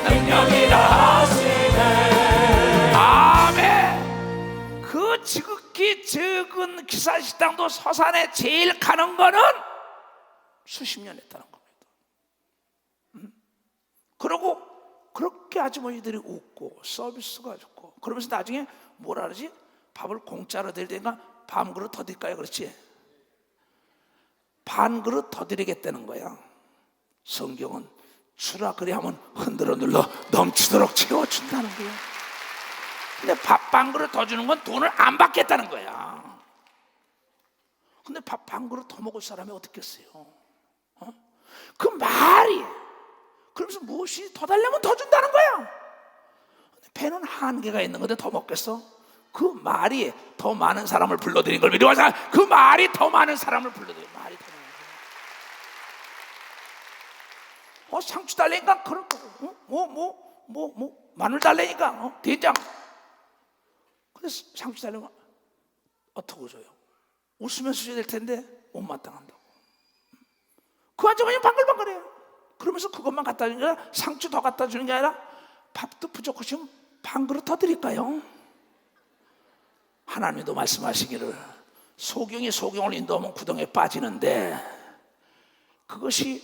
능력이라 하시네. 아멘. 그 지극히 적은 기사식당도 서산에 제일 가는 거는 수십 년 했다는 겁니다. 그러고 그렇게 아주머니들이 웃고 서비스가 좋고 그러면서 나중에 뭐라 그러지? 밥을 공짜로 드릴 테니까 반 그릇 더 드릴까요? 그렇지? 반 그릇 더 드리겠다는 거야. 성경은 주라 그리 하면 흔들어 눌러 넘치도록 채워준다는 거야. 근데 밥 반 그릇 더 주는 건 돈을 안 받겠다는 거야. 근데 밥 반 그릇 더 먹을 사람이 어떻겠어요? 그 말이 그러면서 무엇이 더 달라면 더 준다는 거야. 배는 한계가 있는 건데 더 먹겠어? 그 말이 더 많은 사람을 불러들인 걸 믿어서 그 말이 더 많은 사람을 불러들인 말이 더 많은 사람. 상추 달래니까 그럴 거고 마늘 달래니까 된장. 근데 상추 달래면 어떻게 줘요? 웃으면서 줘야 될 텐데 못마땅한다고. 그 아주머니 방글방글해요. 그러면서 그것만 갖다 주는 게 아니라 상추 더 갖다 주는 게 아니라 밥도 부족하시면 반 그릇 더 드릴까요? 하나님도 말씀하시기를 소경을 인도하면 구덩이에 빠지는데 그것이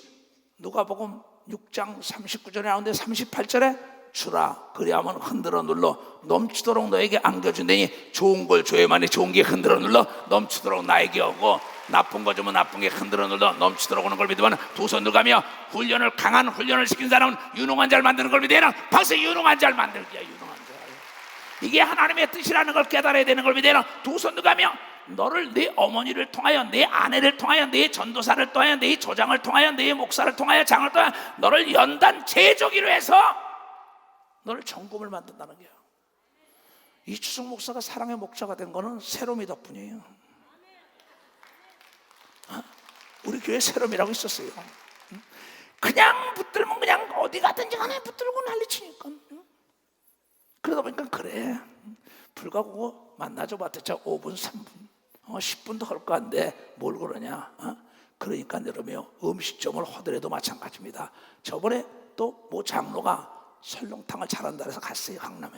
누가복음 6장 39절에 나오는데 38절에 주라 그리하면 흔들어 눌러 넘치도록 너에게 안겨준다니 좋은 걸 줘야만이 좋은 게 흔들어 눌러 넘치도록 나에게 오고 나쁜 거 주면 나쁜 게 흔들어 눌러 넘치도록 오는 걸 믿으면 두 손 들어가며 강한 훈련을 시킨 사람은 유능한 자를 만드는 걸 믿으면 박수 유능한 자를 만들기야. 유능한 자 이게 하나님의 뜻이라는 걸 깨달아야 되는 걸 믿으면 두 손 들어가며 너를 네 어머니를 통하여 내 아내를 통하여 내 전도사를 통하여 내 조장을 통하여 내 목사를 통하여 장을 통하여 너를 연단 제조기로 해서 너를 정금을 만든다는 거야. 이추승 목사가 사랑의 목자가 된 거는 새로미 덕분이에요. 우리 교회 세롬이라고 있었어요. 그냥 붙들면 그냥 어디 가든지 간에 붙들고 난리치니까. 그러다 보니까 그래, 불과 그거 만나줘 봤자 5분 3분 10분도 할 거 한데 뭘 그러냐. 그러니까 여러분요, 음식점을 하더라도 마찬가지입니다. 저번에 또 뭐 장로가 설렁탕을 잘한다 해서 갔어요, 강남에.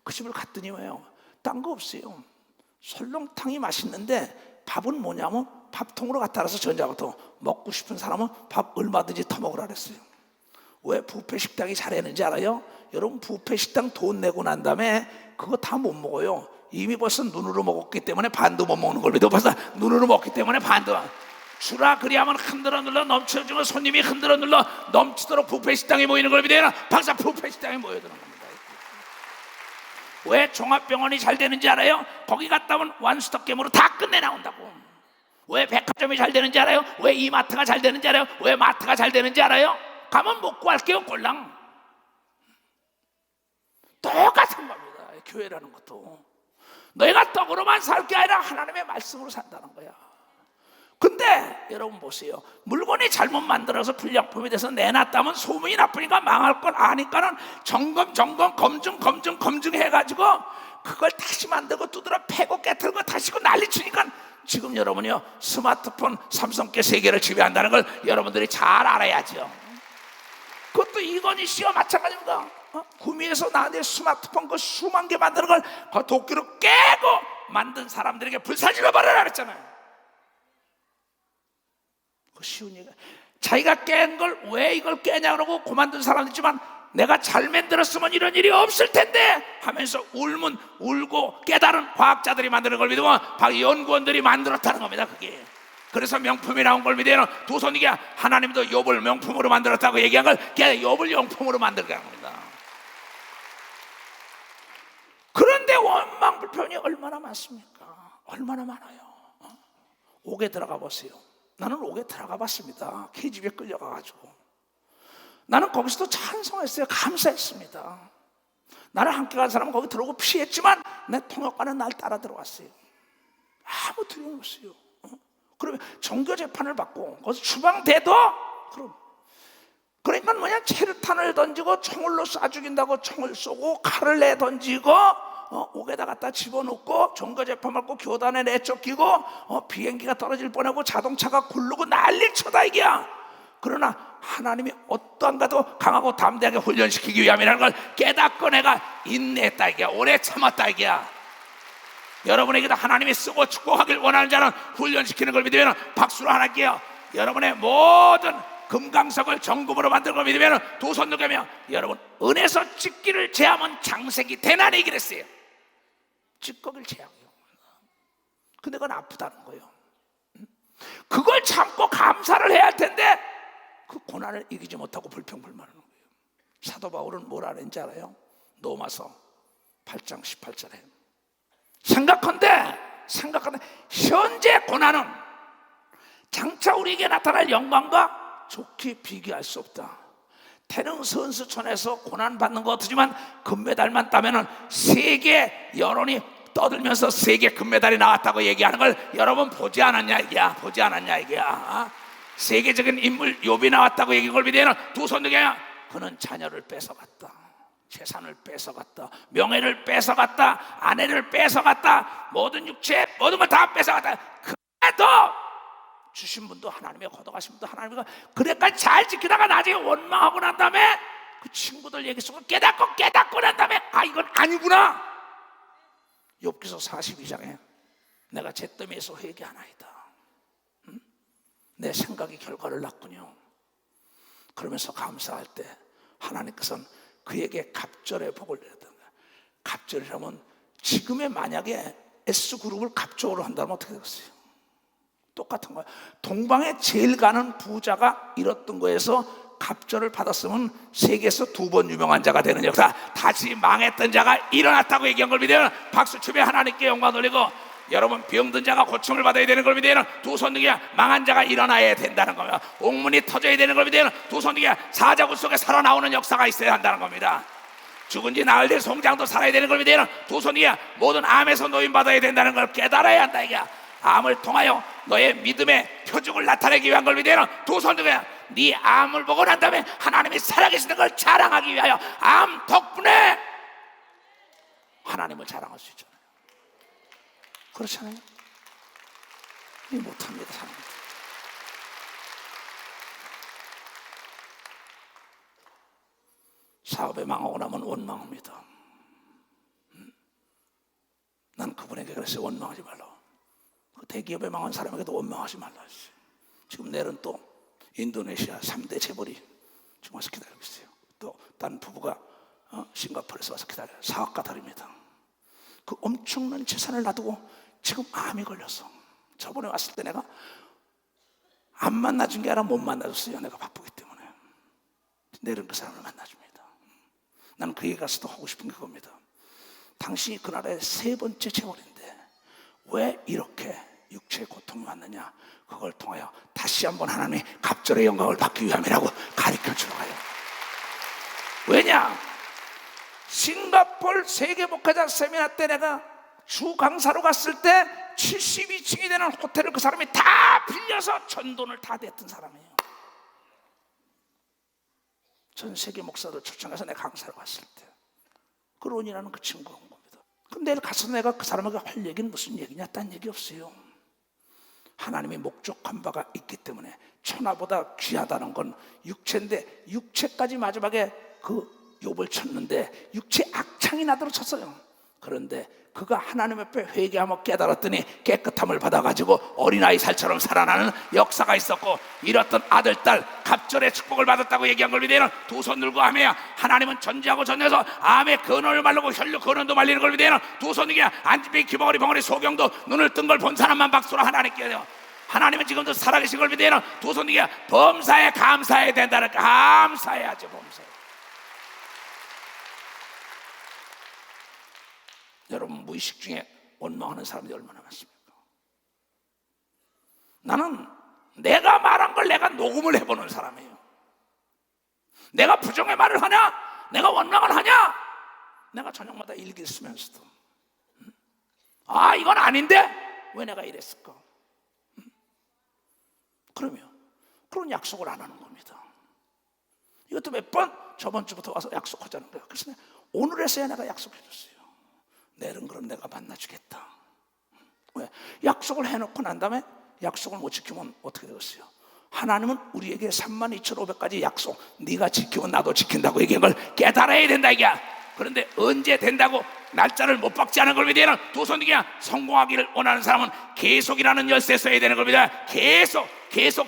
그 집을 갔더니 왜요, 딴 거 없어요. 설렁탕이 맛있는데 밥은 뭐냐면 밥통으로 갖다 놔서 전자부터 먹고 싶은 사람은 밥 얼마든지 터먹으라 그랬어요. 왜 뷔페 식당이 잘했는지 알아요? 여러분, 뷔페 식당 돈 내고 난 다음에 그거 다 못 먹어요. 이미 벌써 눈으로 먹었기 때문에 반도 못 먹는 걸 믿어. 벌써 눈으로 먹기 때문에 반도 주라 그리하면 흔들어 눌러 넘쳐주면 손님이 흔들어 눌러 넘치도록 뷔페 식당에 모이는 걸 믿어요. 박사 뷔페 식당에 모여드는 겁니다. 왜 종합병원이 잘 되는지 알아요? 거기 갔다 오면 완수덕gem으로 다 끝내 나온다고. 왜 백화점이 잘 되는지 알아요? 왜 이마트가 잘 되는지 알아요? 왜 마트가 잘 되는지 알아요? 가면 먹고 할게요, 꼴랑. 똑같은 겁니다. 교회라는 것도 너희가 떡으로만 살 게 아니라 하나님의 말씀으로 산다는 거야. 근데 여러분 보세요, 물건이 잘못 만들어서 불량품이 돼서 내놨다면 소문이 나쁘니까 망할 걸 아니까는 검증 해가지고 그걸 다시 만들고 두드려 패고 깨틀고 다시고 난리치니까 지금 여러분이요, 스마트폰 삼성계 세계를 지배한다는 걸 여러분들이 잘 알아야죠. 그것도 이건희 씨와 마찬가지입니다. 구미에서 나한테 스마트폰 그 수만 개 만드는 걸 그 도끼로 깨고 만든 사람들에게 불사질러 버려라 그랬잖아요. 그 쉬운 얘기. 자기가 깬 걸 왜 이걸 깨냐 그러고 그만둔 사람도 있지만 내가 잘 만들었으면 이런 일이 없을 텐데 하면서 울고 깨달은 과학자들이 만드는 걸 믿으면 연구원들이 만들었다는 겁니다. 그게 그래서 명품이 나온 걸 믿어요. 두 손이게 하나님도 욥을 명품으로 만들었다고 얘기한 걸 욥을 용품으로 만들게 한 겁니다. 그런데 원망불평이 얼마나 많습니까? 얼마나 많아요. 옥에 들어가 보세요. 나는 옥에 들어가 봤습니다. KGB에 끌려가가지고 나는 거기서도 찬송했어요. 감사했습니다. 나를 함께 간 사람은 거기 들어오고 피했지만 내 통역관은 날 따라 들어왔어요. 아무 두려움 없어요. 그러면 정교재판을 받고 거기서 추방돼도 그러니까 뭐냐, 체류탄을 던지고 총을로 쏴 죽인다고 총을 쏘고 칼을 내 던지고 옥에다 갖다 집어넣고 정거재판 받고 교단에 내쫓기고 비행기가 떨어질 뻔하고 자동차가 굴르고 난리쳐다 이게야. 그러나 하나님이 어떠한 가도 강하고 담대하게 훈련시키기 위함이라는 걸 깨닫고 내가 인내했다 이게야. 오래 참았다 이게야. 여러분에게도 하나님이 쓰고 축복하길 원하는 자는 훈련시키는 걸 믿으면 박수로 하나 할게요. 여러분의 모든 금강석을 정금으로 만든 걸 믿으면 두 손 들며 여러분, 은에서 찢기를 제하면 장색이 되나니 그랬어요. 찢거기를 제하고요. 근데 그건 아프다는 거예요. 그걸 참고 감사를 해야 할 텐데 그 고난을 이기지 못하고 불평불만하는 거예요. 사도 바울은 뭐라 그랬는지 알아요? 로마서 8장 18절에 생각한데 현재 고난은 장차 우리에게 나타날 영광과 좋게 비교할 수 없다. 태릉 선수촌에서 고난받는 것 같지만 금메달만 따면은 세계 여론이 떠들면서 세계 금메달이 나왔다고 얘기하는 걸 여러분 보지 않았냐 이게야. 보지 않았냐 이게야. 세계적인 인물 욥이 나왔다고 얘기한 걸 믿으면 두 손 들게 그는 자녀를 뺏어갔다, 재산을 뺏어갔다, 명예를 뺏어갔다, 아내를 뺏어갔다, 모든 육체 모든 걸 다 뺏어갔다. 그래도 주신 분도 하나님의, 걷어가신 분도 하나님의. 그래까지 잘 지키다가 나중에 원망하고 난 다음에 그 친구들 얘기 속을 깨닫고 난 다음에 이건 아니구나. 욥기서 42장에 내가 잿더미에서 회개하나이다. 내 생각이 결과를 낳군요. 그러면서 감사할 때 하나님께서는 그에게 갑절의 복을 내렸던 거야. 갑절이라면 지금의 만약에 S그룹을 갑적으로 한다면 어떻게 되겠어요? 똑같은 거야. 동방에 제일 가는 부자가 잃었던 거에서 갑절을 받았으면 세계에서 두 번 유명한 자가 되는 역사. 다시 망했던 자가 일어났다고 얘기한 걸 믿으면 박수 치며 하나님께 영광 돌리고, 여러분 병든 자가 고침을 받아야 되는 걸 믿으면 두 손 들게 망한 자가 일어나야 된다는 겁니다. 옥문이 터져야 되는 걸 믿으면 두 손 들게 사자굴 속에 살아나오는 역사가 있어야 한다는 겁니다. 죽은 지 나흘 된 송장도 살아야 되는 걸 믿으면 두 손 들게 모든 암에서 노인받아야 된다는 걸 깨달아야 한다. 이게 암을 통하여 너의 믿음의 표적을 나타내기 위한 걸 믿어야 두 손 들고 네 암을 보고 난 다음에 하나님이 살아계시는 걸 자랑하기 위하여 암 덕분에 하나님을 자랑할 수 있잖아요. 그렇잖아요. 이 못합니다, 사람들. 사업에 망하고 나면 원망합니다. 난 그분에게 그래서 원망하지 말라. 그 대기업에 망한 사람에게도 원망하지 말라 했어요. 지금 내일은 또 인도네시아 3대 재벌이 지금 와서 기다리고 있어요. 또 다른 부부가 싱가포르에서 와서 기다려요. 사업가 다릅니다. 그 엄청난 재산을 놔두고 지금 암이 걸려서 저번에 왔을 때 내가 안 만나준 게 아니라 못 만나줬어요. 내가 바쁘기 때문에. 내일은 그 사람을 만나줍니다. 나는 그에게 가서도 하고 싶은 게 그겁니다. 당신이 그날의 세 번째 재벌인데 왜 이렇게 육체의 고통이 왔느냐, 그걸 통하여 다시 한번 하나님의 갑절의 영광을 받기 위함이라고 가르쳐주러 가요. 왜냐? 싱가포르 세계목회자 세미나 때 내가 주 강사로 갔을 때 72층이 되는 호텔을 그 사람이 다 빌려서 전돈을 다 냈던 사람이에요. 전 세계 목사들 초청해서 내가 강사로 갔을 때 그 론이라는 그 친구가 온 겁니다. 그럼 내일 가서 내가 그 사람에게 할 얘기는 무슨 얘기냐? 딴 얘기 없어요. 하나님이 목적한 바가 있기 때문에 천하보다 귀하다는 건 육체인데, 육체까지 마지막에 그 욥을 쳤는데 육체 악창이 나도록 쳤어요. 그런데 그가 하나님 앞에 회개하며 깨달았더니 깨끗함을 받아가지고 어린아이 살처럼 살아나는 역사가 있었고, 잃었던 아들, 딸 갑절의 축복을 받았다고 얘기한 걸 믿어요. 두 손 들고 하며 하나님은 전지하고 전해서 암의 근원을 말르고 혈류 근원도 말리는 걸 믿어요. 두 손 들고 안집이 기벙어리 벙어리 소경도 눈을 뜬 걸 본 사람만 박수로 하나님께 해요. 하나님은 지금도 살아계신 걸 믿어요. 두 손 들고 범사에 감사해야 된다는, 감사해야죠. 범사에. 여러분 무의식 중에 원망하는 사람들이 얼마나 많습니까? 나는 내가 말한 걸 내가 녹음을 해보는 사람이에요. 내가 부정의 말을 하냐? 내가 원망을 하냐? 내가 저녁마다 일기를 쓰면서도 이건 아닌데 왜 내가 이랬을까? 그러면 그런 약속을 안 하는 겁니다. 이것도 몇 번 저번 주부터 와서 약속하자는 거예요. 그래서 오늘에서야 내가 약속해 줬어요. 내일은 그럼 내가 만나주겠다. 왜? 약속을 해놓고 난 다음에 약속을 못 지키면 어떻게 되겠어요? 하나님은 우리에게 32,500가지 약속, 네가 지키면 나도 지킨다고 얘기한 걸 깨달아야 된다 이게야. 그런데 언제 된다고 날짜를 못 박지 않은 걸 믿어야 되는, 두 손 들고 성공하기를 원하는 사람은 계속이라는 열쇠 써야 되는 걸 믿어야, 계속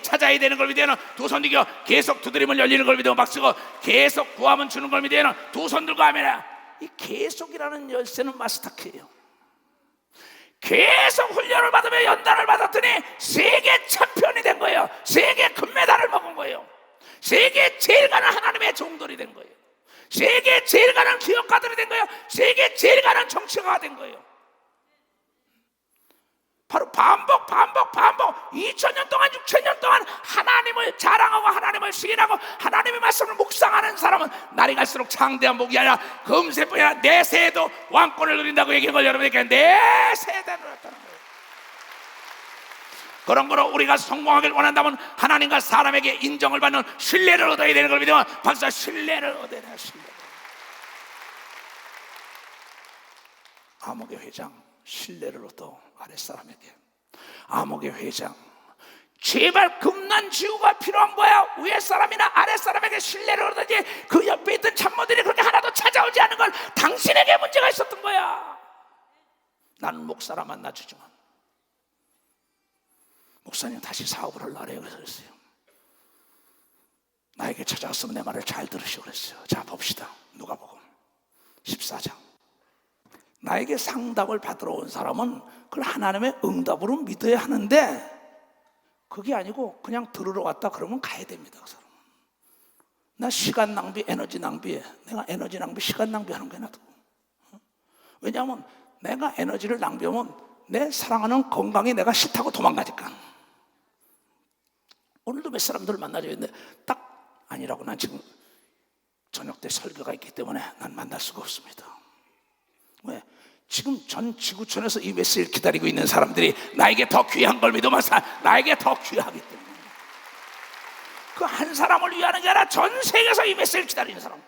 찾아야 되는 걸 믿어야 되는, 두 손 들고 계속 두드리면 열리는 걸 믿어 박수고, 계속 구하면 주는 걸 믿어야 되는, 두 손 들고 하면 이 계속이라는 열쇠는 마스터키예요. 계속 훈련을 받으며 연단을 받았더니 세계 챔피언이 된 거예요. 세계 금메달을 먹은 거예요. 세계 제일 가는 하나님의 종들이 된 거예요. 세계 제일 가는 기업가들이 된 거예요. 세계 제일 가는 정치가가 된 거예요. 바로 반복 2000년 동안 6000년 동안 하나님을 자랑하고 하나님을 시인하고 하나님의 말씀을 묵상하는 사람은 날이 갈수록 창대한 복이 아니라 금세뿐이 아니라 내 세에도 왕권을 누린다고 얘기한 걸 여러분에게 내 세대로 했다는 거예요. 그런 거로 우리가 성공하길 원한다면 하나님과 사람에게 인정을 받는 신뢰를 얻어야 되는 걸 믿으면 박사 신뢰를 얻어야 돼요. 신뢰를. 암흑의 회장 신뢰를 얻어 아랫사람에게. 암흑의 회장 제발 금난지우가 필요한 거야. 위에 사람이나 아랫사람에게 신뢰를 얻어야지. 그 옆에 있던 참모들이 그렇게 하나도 찾아오지 않은 건 당신에게 문제가 있었던 거야. 나는 목사라 만나주지만 목사님 다시 사업을 하려고 그래서 그랬어요. 나에게 찾아왔으면 내 말을 잘 들으시오 그랬어요. 자 봅시다. 누가복음 14장. 나에게 상담을 받으러 온 사람은 그걸 하나님의 응답으로 믿어야 하는데 그게 아니고 그냥 들으러 왔다 그러면 가야 됩니다. 그 사람은. 나 시간 낭비, 에너지 낭비해. 내가 에너지 낭비, 시간 낭비하는 게 나도. 왜냐하면 내가 에너지를 낭비하면 내 사랑하는 건강이 내가 싫다고 도망가니까. 오늘도 몇 사람들을 만나줘야 되는데 딱 아니라고. 난 지금 저녁 때 설교가 있기 때문에 난 만날 수가 없습니다. 왜? 지금 전 지구촌에서 이 메시지를 기다리고 있는 사람들이 나에게 더 귀한 걸 믿으면 나에게 더 귀하기 때문에 그 한 사람을 위하는 게 아니라 전 세계에서 이 메시지를 기다리는 사람.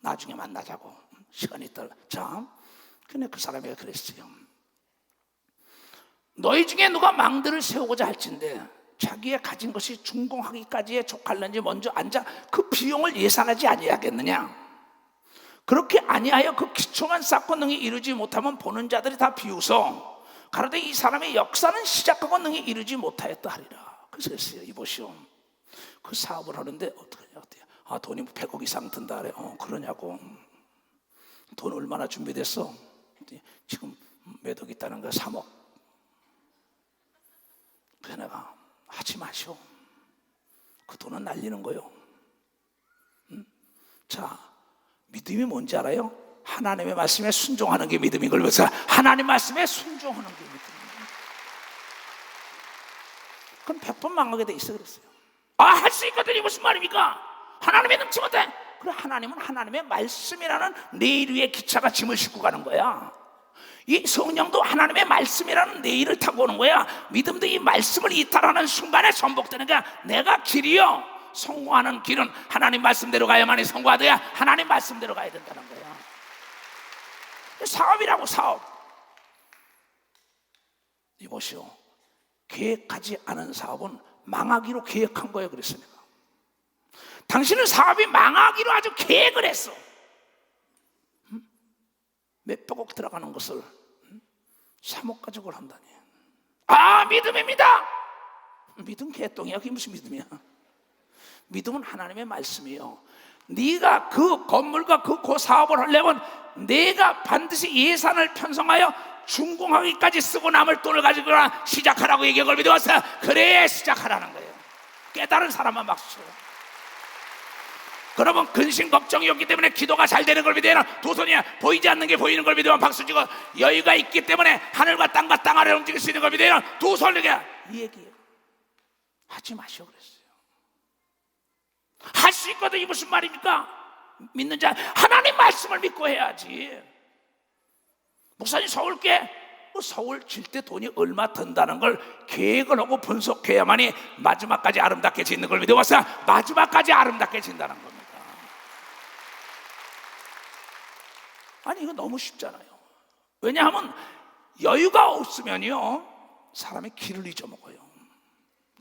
나중에 만나자고, 시간이 있다. 자, 근데 그 사람이 그랬어요. 너희 중에 누가 망대를 세우고자 할진대 자기의 가진 것이 준공하기까지에 족할는지 먼저 앉아 그 비용을 예산하지 아니하겠느냐. 그렇게 아니하여 그 기초만 쌓고 능히 이루지 못하면 보는 자들이 다 비웃어 가로되 이 사람의 역사는 시작하고 능히 이루지 못하였다 하리라. 그래서 그랬어요. 이보시오, 그 사업을 하는데 어떡하냐. 아, 돈이 100억 이상 든다 그래. 그러냐고. 돈 얼마나 준비됐어? 지금 몇 억 있다는 거야. 3억. 그래서 내가 하지 마시오. 그 돈은 날리는 거요. 자, 믿음이 뭔지 알아요? 하나님의 말씀에 순종하는 게 믿음인 걸 보세요. 하나님 말씀에 순종하는 게 믿음이에요. 그럼 100번 망하게 돼 있어. 그랬어요. 아, 할 수 있거든. 이게 무슨 말입니까? 하나님의 능치 못해. 그래, 하나님은 하나님의 말씀이라는 내일 위에 기차가 짐을 싣고 가는 거야. 이 성령도 하나님의 말씀이라는 내일을 타고 오는 거야. 믿음도 이 말씀을 이탈하는 순간에 전복되는 거야. 내가 길이요, 성공하는 길은 하나님 말씀대로 가야만이 성공하더야. 하나님 말씀대로 가야 된다는 거야. 사업이라고, 사업. 이보시오, 계획하지 않은 사업은 망하기로 계획한 거예요. 그랬으니까 당신은 사업이 망하기로 아주 계획을 했어. 몇백억 들어가는 것을 3억 가지고 한다니. 아, 믿음입니다. 믿음 개똥이야. 그게 무슨 믿음이야? 믿음은 하나님의 말씀이에요. 네가 그 건물과 그 사업을 하려면 내가 반드시 예산을 편성하여 준공하기까지 쓰고 남을 돈을 가지고 시작하라고 얘기한 걸 믿어왔어요. 그래야 시작하라는 거예요. 깨달은 사람만 박수 쳐요. 그러면 근심 걱정이 없기 때문에 기도가 잘 되는 걸 믿어야 두 손이야. 보이지 않는 게 보이는 걸 믿으면 박수 치고, 여유가 있기 때문에 하늘과 땅과 땅 아래를 움직일 수 있는 걸 믿어야 두 손 이렇게. 이 얘기예요. 하지 마시오 그랬어요. 할 수 있거든. 이 무슨 말입니까? 믿는 자 하나님 말씀을 믿고 해야지. 목사님 서울 질 때 돈이 얼마 든다는 걸 계획을 하고 분석해야만이 마지막까지 아름답게 짓는 걸 믿어봤어요. 마지막까지 아름답게 짓는다는 겁니다. 아니, 이거 너무 쉽잖아요. 왜냐하면 여유가 없으면요, 사람이 길을 잊어먹어요.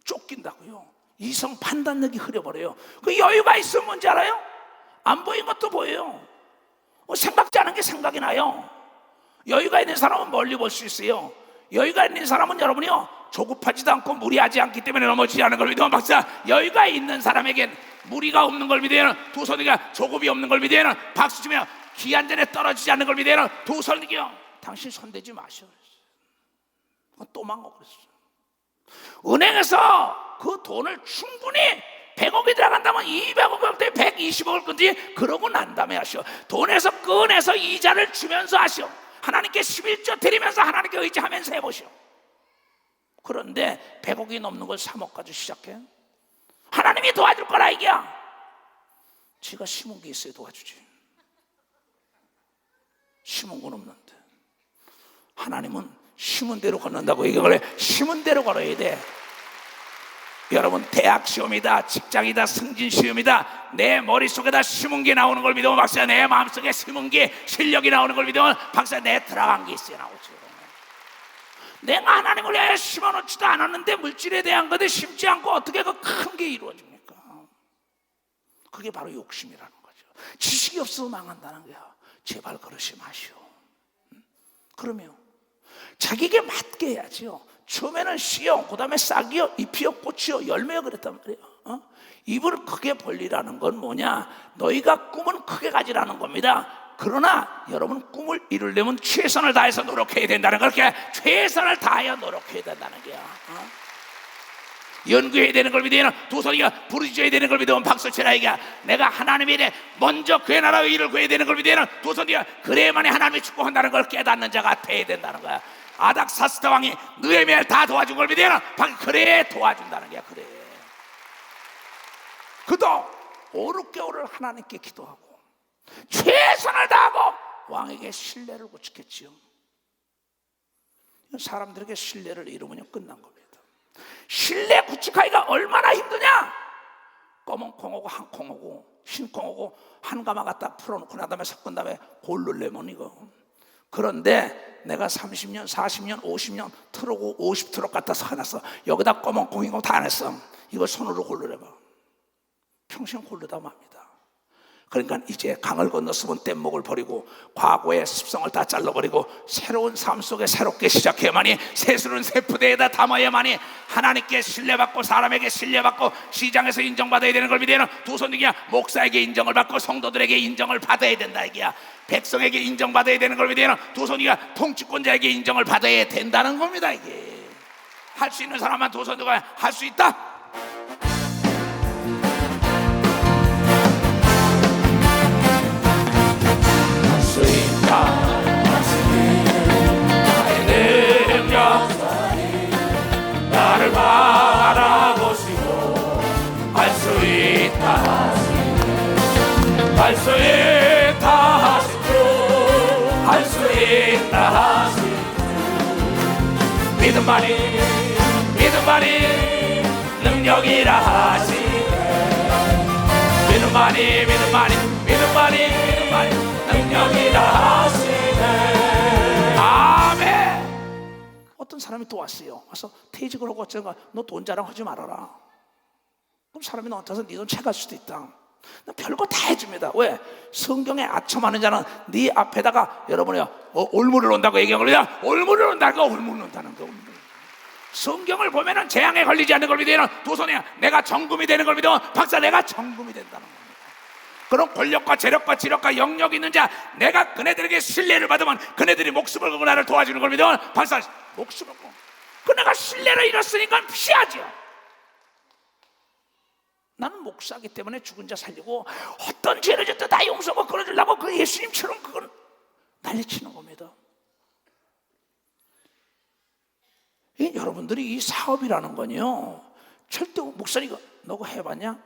쫓긴다고요. 이성 판단력이 흐려버려요. 그 여유가 있으면 뭔지 알아요? 안 보인 것도 보여요. 생각지 않은 게 생각이 나요. 여유가 있는 사람은 멀리 볼 수 있어요. 여유가 있는 사람은 여러분이요, 조급하지도 않고 무리하지 않기 때문에 넘어지지 않은 걸 믿으면 박사. 여유가 있는 사람에겐 무리가 없는 걸 믿어야 두 손이가 조급이 없는 걸 믿어야 박수 치며 기한 전에 떨어지지 않는 걸 믿어야 두 손이요. 당신 손대지 마셔 그랬어요. 또 망하고 그랬어요. 은행에서 그 돈을 충분히 100억이 들어간다면 200억을 때 120억을 끊지. 그러고 난 다음에 하시오. 돈에서 꺼내서 이자를 주면서 하시오. 하나님께 11조 드리면서 하나님께 의지하면서 해보시오. 그런데 100억이 넘는 걸 3억 가지고 시작해. 하나님이 도와줄 거라 이게야. 지가 심은 게 있어야 도와주지. 심은 건 없는데. 하나님은 심은 대로 걷는다고 얘기를 해. 심은 대로 걸어야 돼. 여러분, 대학 시험이다, 직장이다, 승진 시험이다, 내 머릿속에다 심은 게 나오는 걸 믿으면 박사야. 내 마음속에 심은 게 실력이 나오는 걸 믿으면 박사야. 내 들어간 게 있어야 나오죠. 내가 하나님을 위하여 심어놓지도 않았는데 물질에 대한 것에 심지 않고 어떻게 그 큰 게 이루어집니까? 그게 바로 욕심이라는 거죠. 지식이 없어서 망한다는 거야. 제발 그러시 마시오. 그러면 자기에게 맞게 해야지요. 처음에는 씨요, 그 다음에 싹이요, 잎이요, 꽃이요, 열매요 그랬단 말이에요. 입을 크게 벌리라는 건 뭐냐? 너희가 꿈은 크게 가지라는 겁니다. 그러나 여러분, 꿈을 이루려면 최선을 다해서 노력해야 된다는 걸. 그렇게 최선을 다하여 노력해야 된다는 거야. 연구해야 되는 걸 믿으면 두 손이가 부르짖어야 되는 걸 믿으면 박수 치라 이게. 내가 하나님에 대해 먼저 그의 나라의 일을 구해야 되는 걸 믿으면 두 손이가 그래야만이 하나님이 축복한다는 걸 깨닫는 자가 돼야 된다는 거야. 아닥사스다 왕이 느헤미야를 다 도와준 걸 믿으면 그래 도와준다는 거야. 그래. 그도 5, 6개월을 하나님께 기도하고 최선을 다하고 왕에게 신뢰를 구축했지요. 사람들에게 신뢰를 잃으면 끝난 겁니다. 신뢰 구축하기가 얼마나 힘드냐? 검은 콩하고 한 콩하고 흰 콩하고 한 가마 갖다 풀어놓고 난 다음에 섞은 다음에 골를 내면 이거. 그런데 내가 30년, 40년, 50년 트럭고 50트럭 갖다 사놨어. 여기다 검은 콩이고 다 안 했어. 이거 손으로 골르려봐. 평생 골르다 맙니다. 그러니까 이제 강을 건넜으면 뗏목을 버리고 과거의 습성을 다 잘라버리고 새로운 삶 속에 새롭게 시작해야만이, 새술은 새 푸대에다 담아야만이 하나님께 신뢰받고 사람에게 신뢰받고 시장에서 인정받아야 되는 걸 믿어야 두 손이야. 목사에게 인정을 받고 성도들에게 인정을 받아야 된다 이게야. 백성에게 인정받아야 되는 걸 믿어야 두 손이야. 통치권자에게 인정을 받아야 된다는 겁니다. 이게 할 수 있는 사람만 두 손으로 할 수 있다. 나의 능력 나를 바라보시고 할 수 있다 할 수 있다 하시고 할 수 있다 하시고 믿음만이 능력이라 하시네. 믿음만이 능력이라 하시네. 아멘. 어떤 사람이 또 왔어요. 와서 퇴직을 하고 어쩌가 너 돈 자랑하지 말아라. 그럼 사람이 너한테서 네 돈 채갈 수도 있다. 별거 다 해줍니다. 왜? 성경에 아첨하는 자는 네 앞에다가 여러분이요 올무를 온다고 얘기하거든요. 올무를 온다고 올무를 온다는 거. 성경을 보면은 재앙에 걸리지 않는 걸 믿어요. 두 손에 내가 정금이 되는 걸 믿어. 박사 내가 정금이 된다는 겁니다. 그런 권력과 재력과 지력과 영역이 있는 자, 내가 그네들에게 신뢰를 받으면 그네들이 목숨을 걸고 나를 도와주는 걸 믿어. 박사 목숨을 걸고 그네가 신뢰를 잃었으니까 피하죠. 나는 목사기 때문에 죽은 자 살리고 어떤 죄를 졌든 다 용서하고 끌어주려고 그 예수님처럼 그걸 난리치는 겁니다. 여러분들이 이 사업이라는 건요 절대 목사님 너가 해봤냐?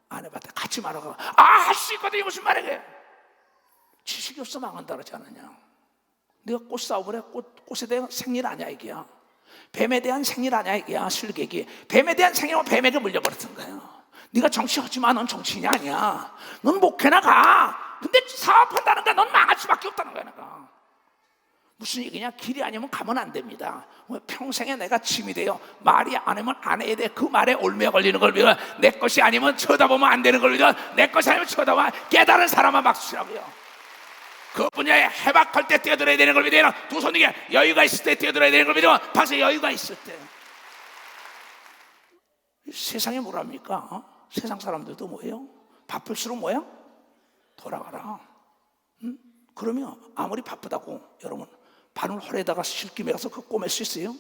안 해봤다. 같이 말하고 할 수 있거든. 무슨 말이게? 지식이 없어 망한다 그러지 않느냐? 네가 꽃 사업을 해. 꽃에 대한 생일 아니야 이게야. 뱀에 대한 생일 아니야 이게야. 실객이 뱀에 대한 생일은 뱀에게 물려버렸던 거야. 네가 정치하지 마. 넌 정치인이 아니야. 넌 목회나 가. 근데 사업한다는 거야. 넌 망할 수밖에 없다는 거야. 내가. 무슨 얘기냐? 길이 아니면 가면 안 됩니다. 평생에 내가 짐이 돼요. 말이 아니면 안 해야 돼. 그 말에 올매 걸리는 걸 믿어. 내 것이 아니면 쳐다보면 안 되는 걸 믿어. 내 것이 아니면 쳐다보면 깨달은 사람만 박수라고요. 그 분야에 해박할 때 뛰어들어야 되는 걸 믿어. 두 손이게 여유가 있을 때 뛰어들어야 되는 걸 믿어. 박수 여유가 있을 때. 세상에 뭐랍니까? 세상 사람들도 뭐예요? 바쁠수록 뭐야? 돌아가라. 그러면 아무리 바쁘다고 여러분 바늘 홀에다가 실기 매가서 그거 꼬맬 수 있어요?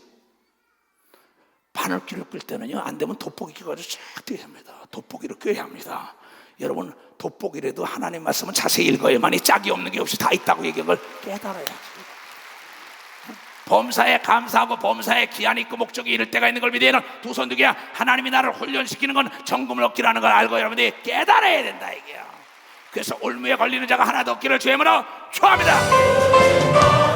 바늘길을 끌 때는요 안 되면 돋보기 껴가지고 쫙 뛰어야 합니다. 돋보기를 껴야 합니다. 여러분 돋보기라도 하나님 말씀은 자세히 읽어야만이 짝이 없는 게 없이 다 있다고 얘기한 걸 깨달아야지. 범사에 감사하고 범사에 기한이 있고 목적이 이를 때가 있는 걸 믿어야 두 손 두 개야. 하나님이 나를 훈련시키는 건 정금을 얻기라는 걸 알고 여러분들이 깨달아야 된다 이게요. 그래서 올무에 걸리는 자가 하나도 없기를 주의 이름으로 축원합니다.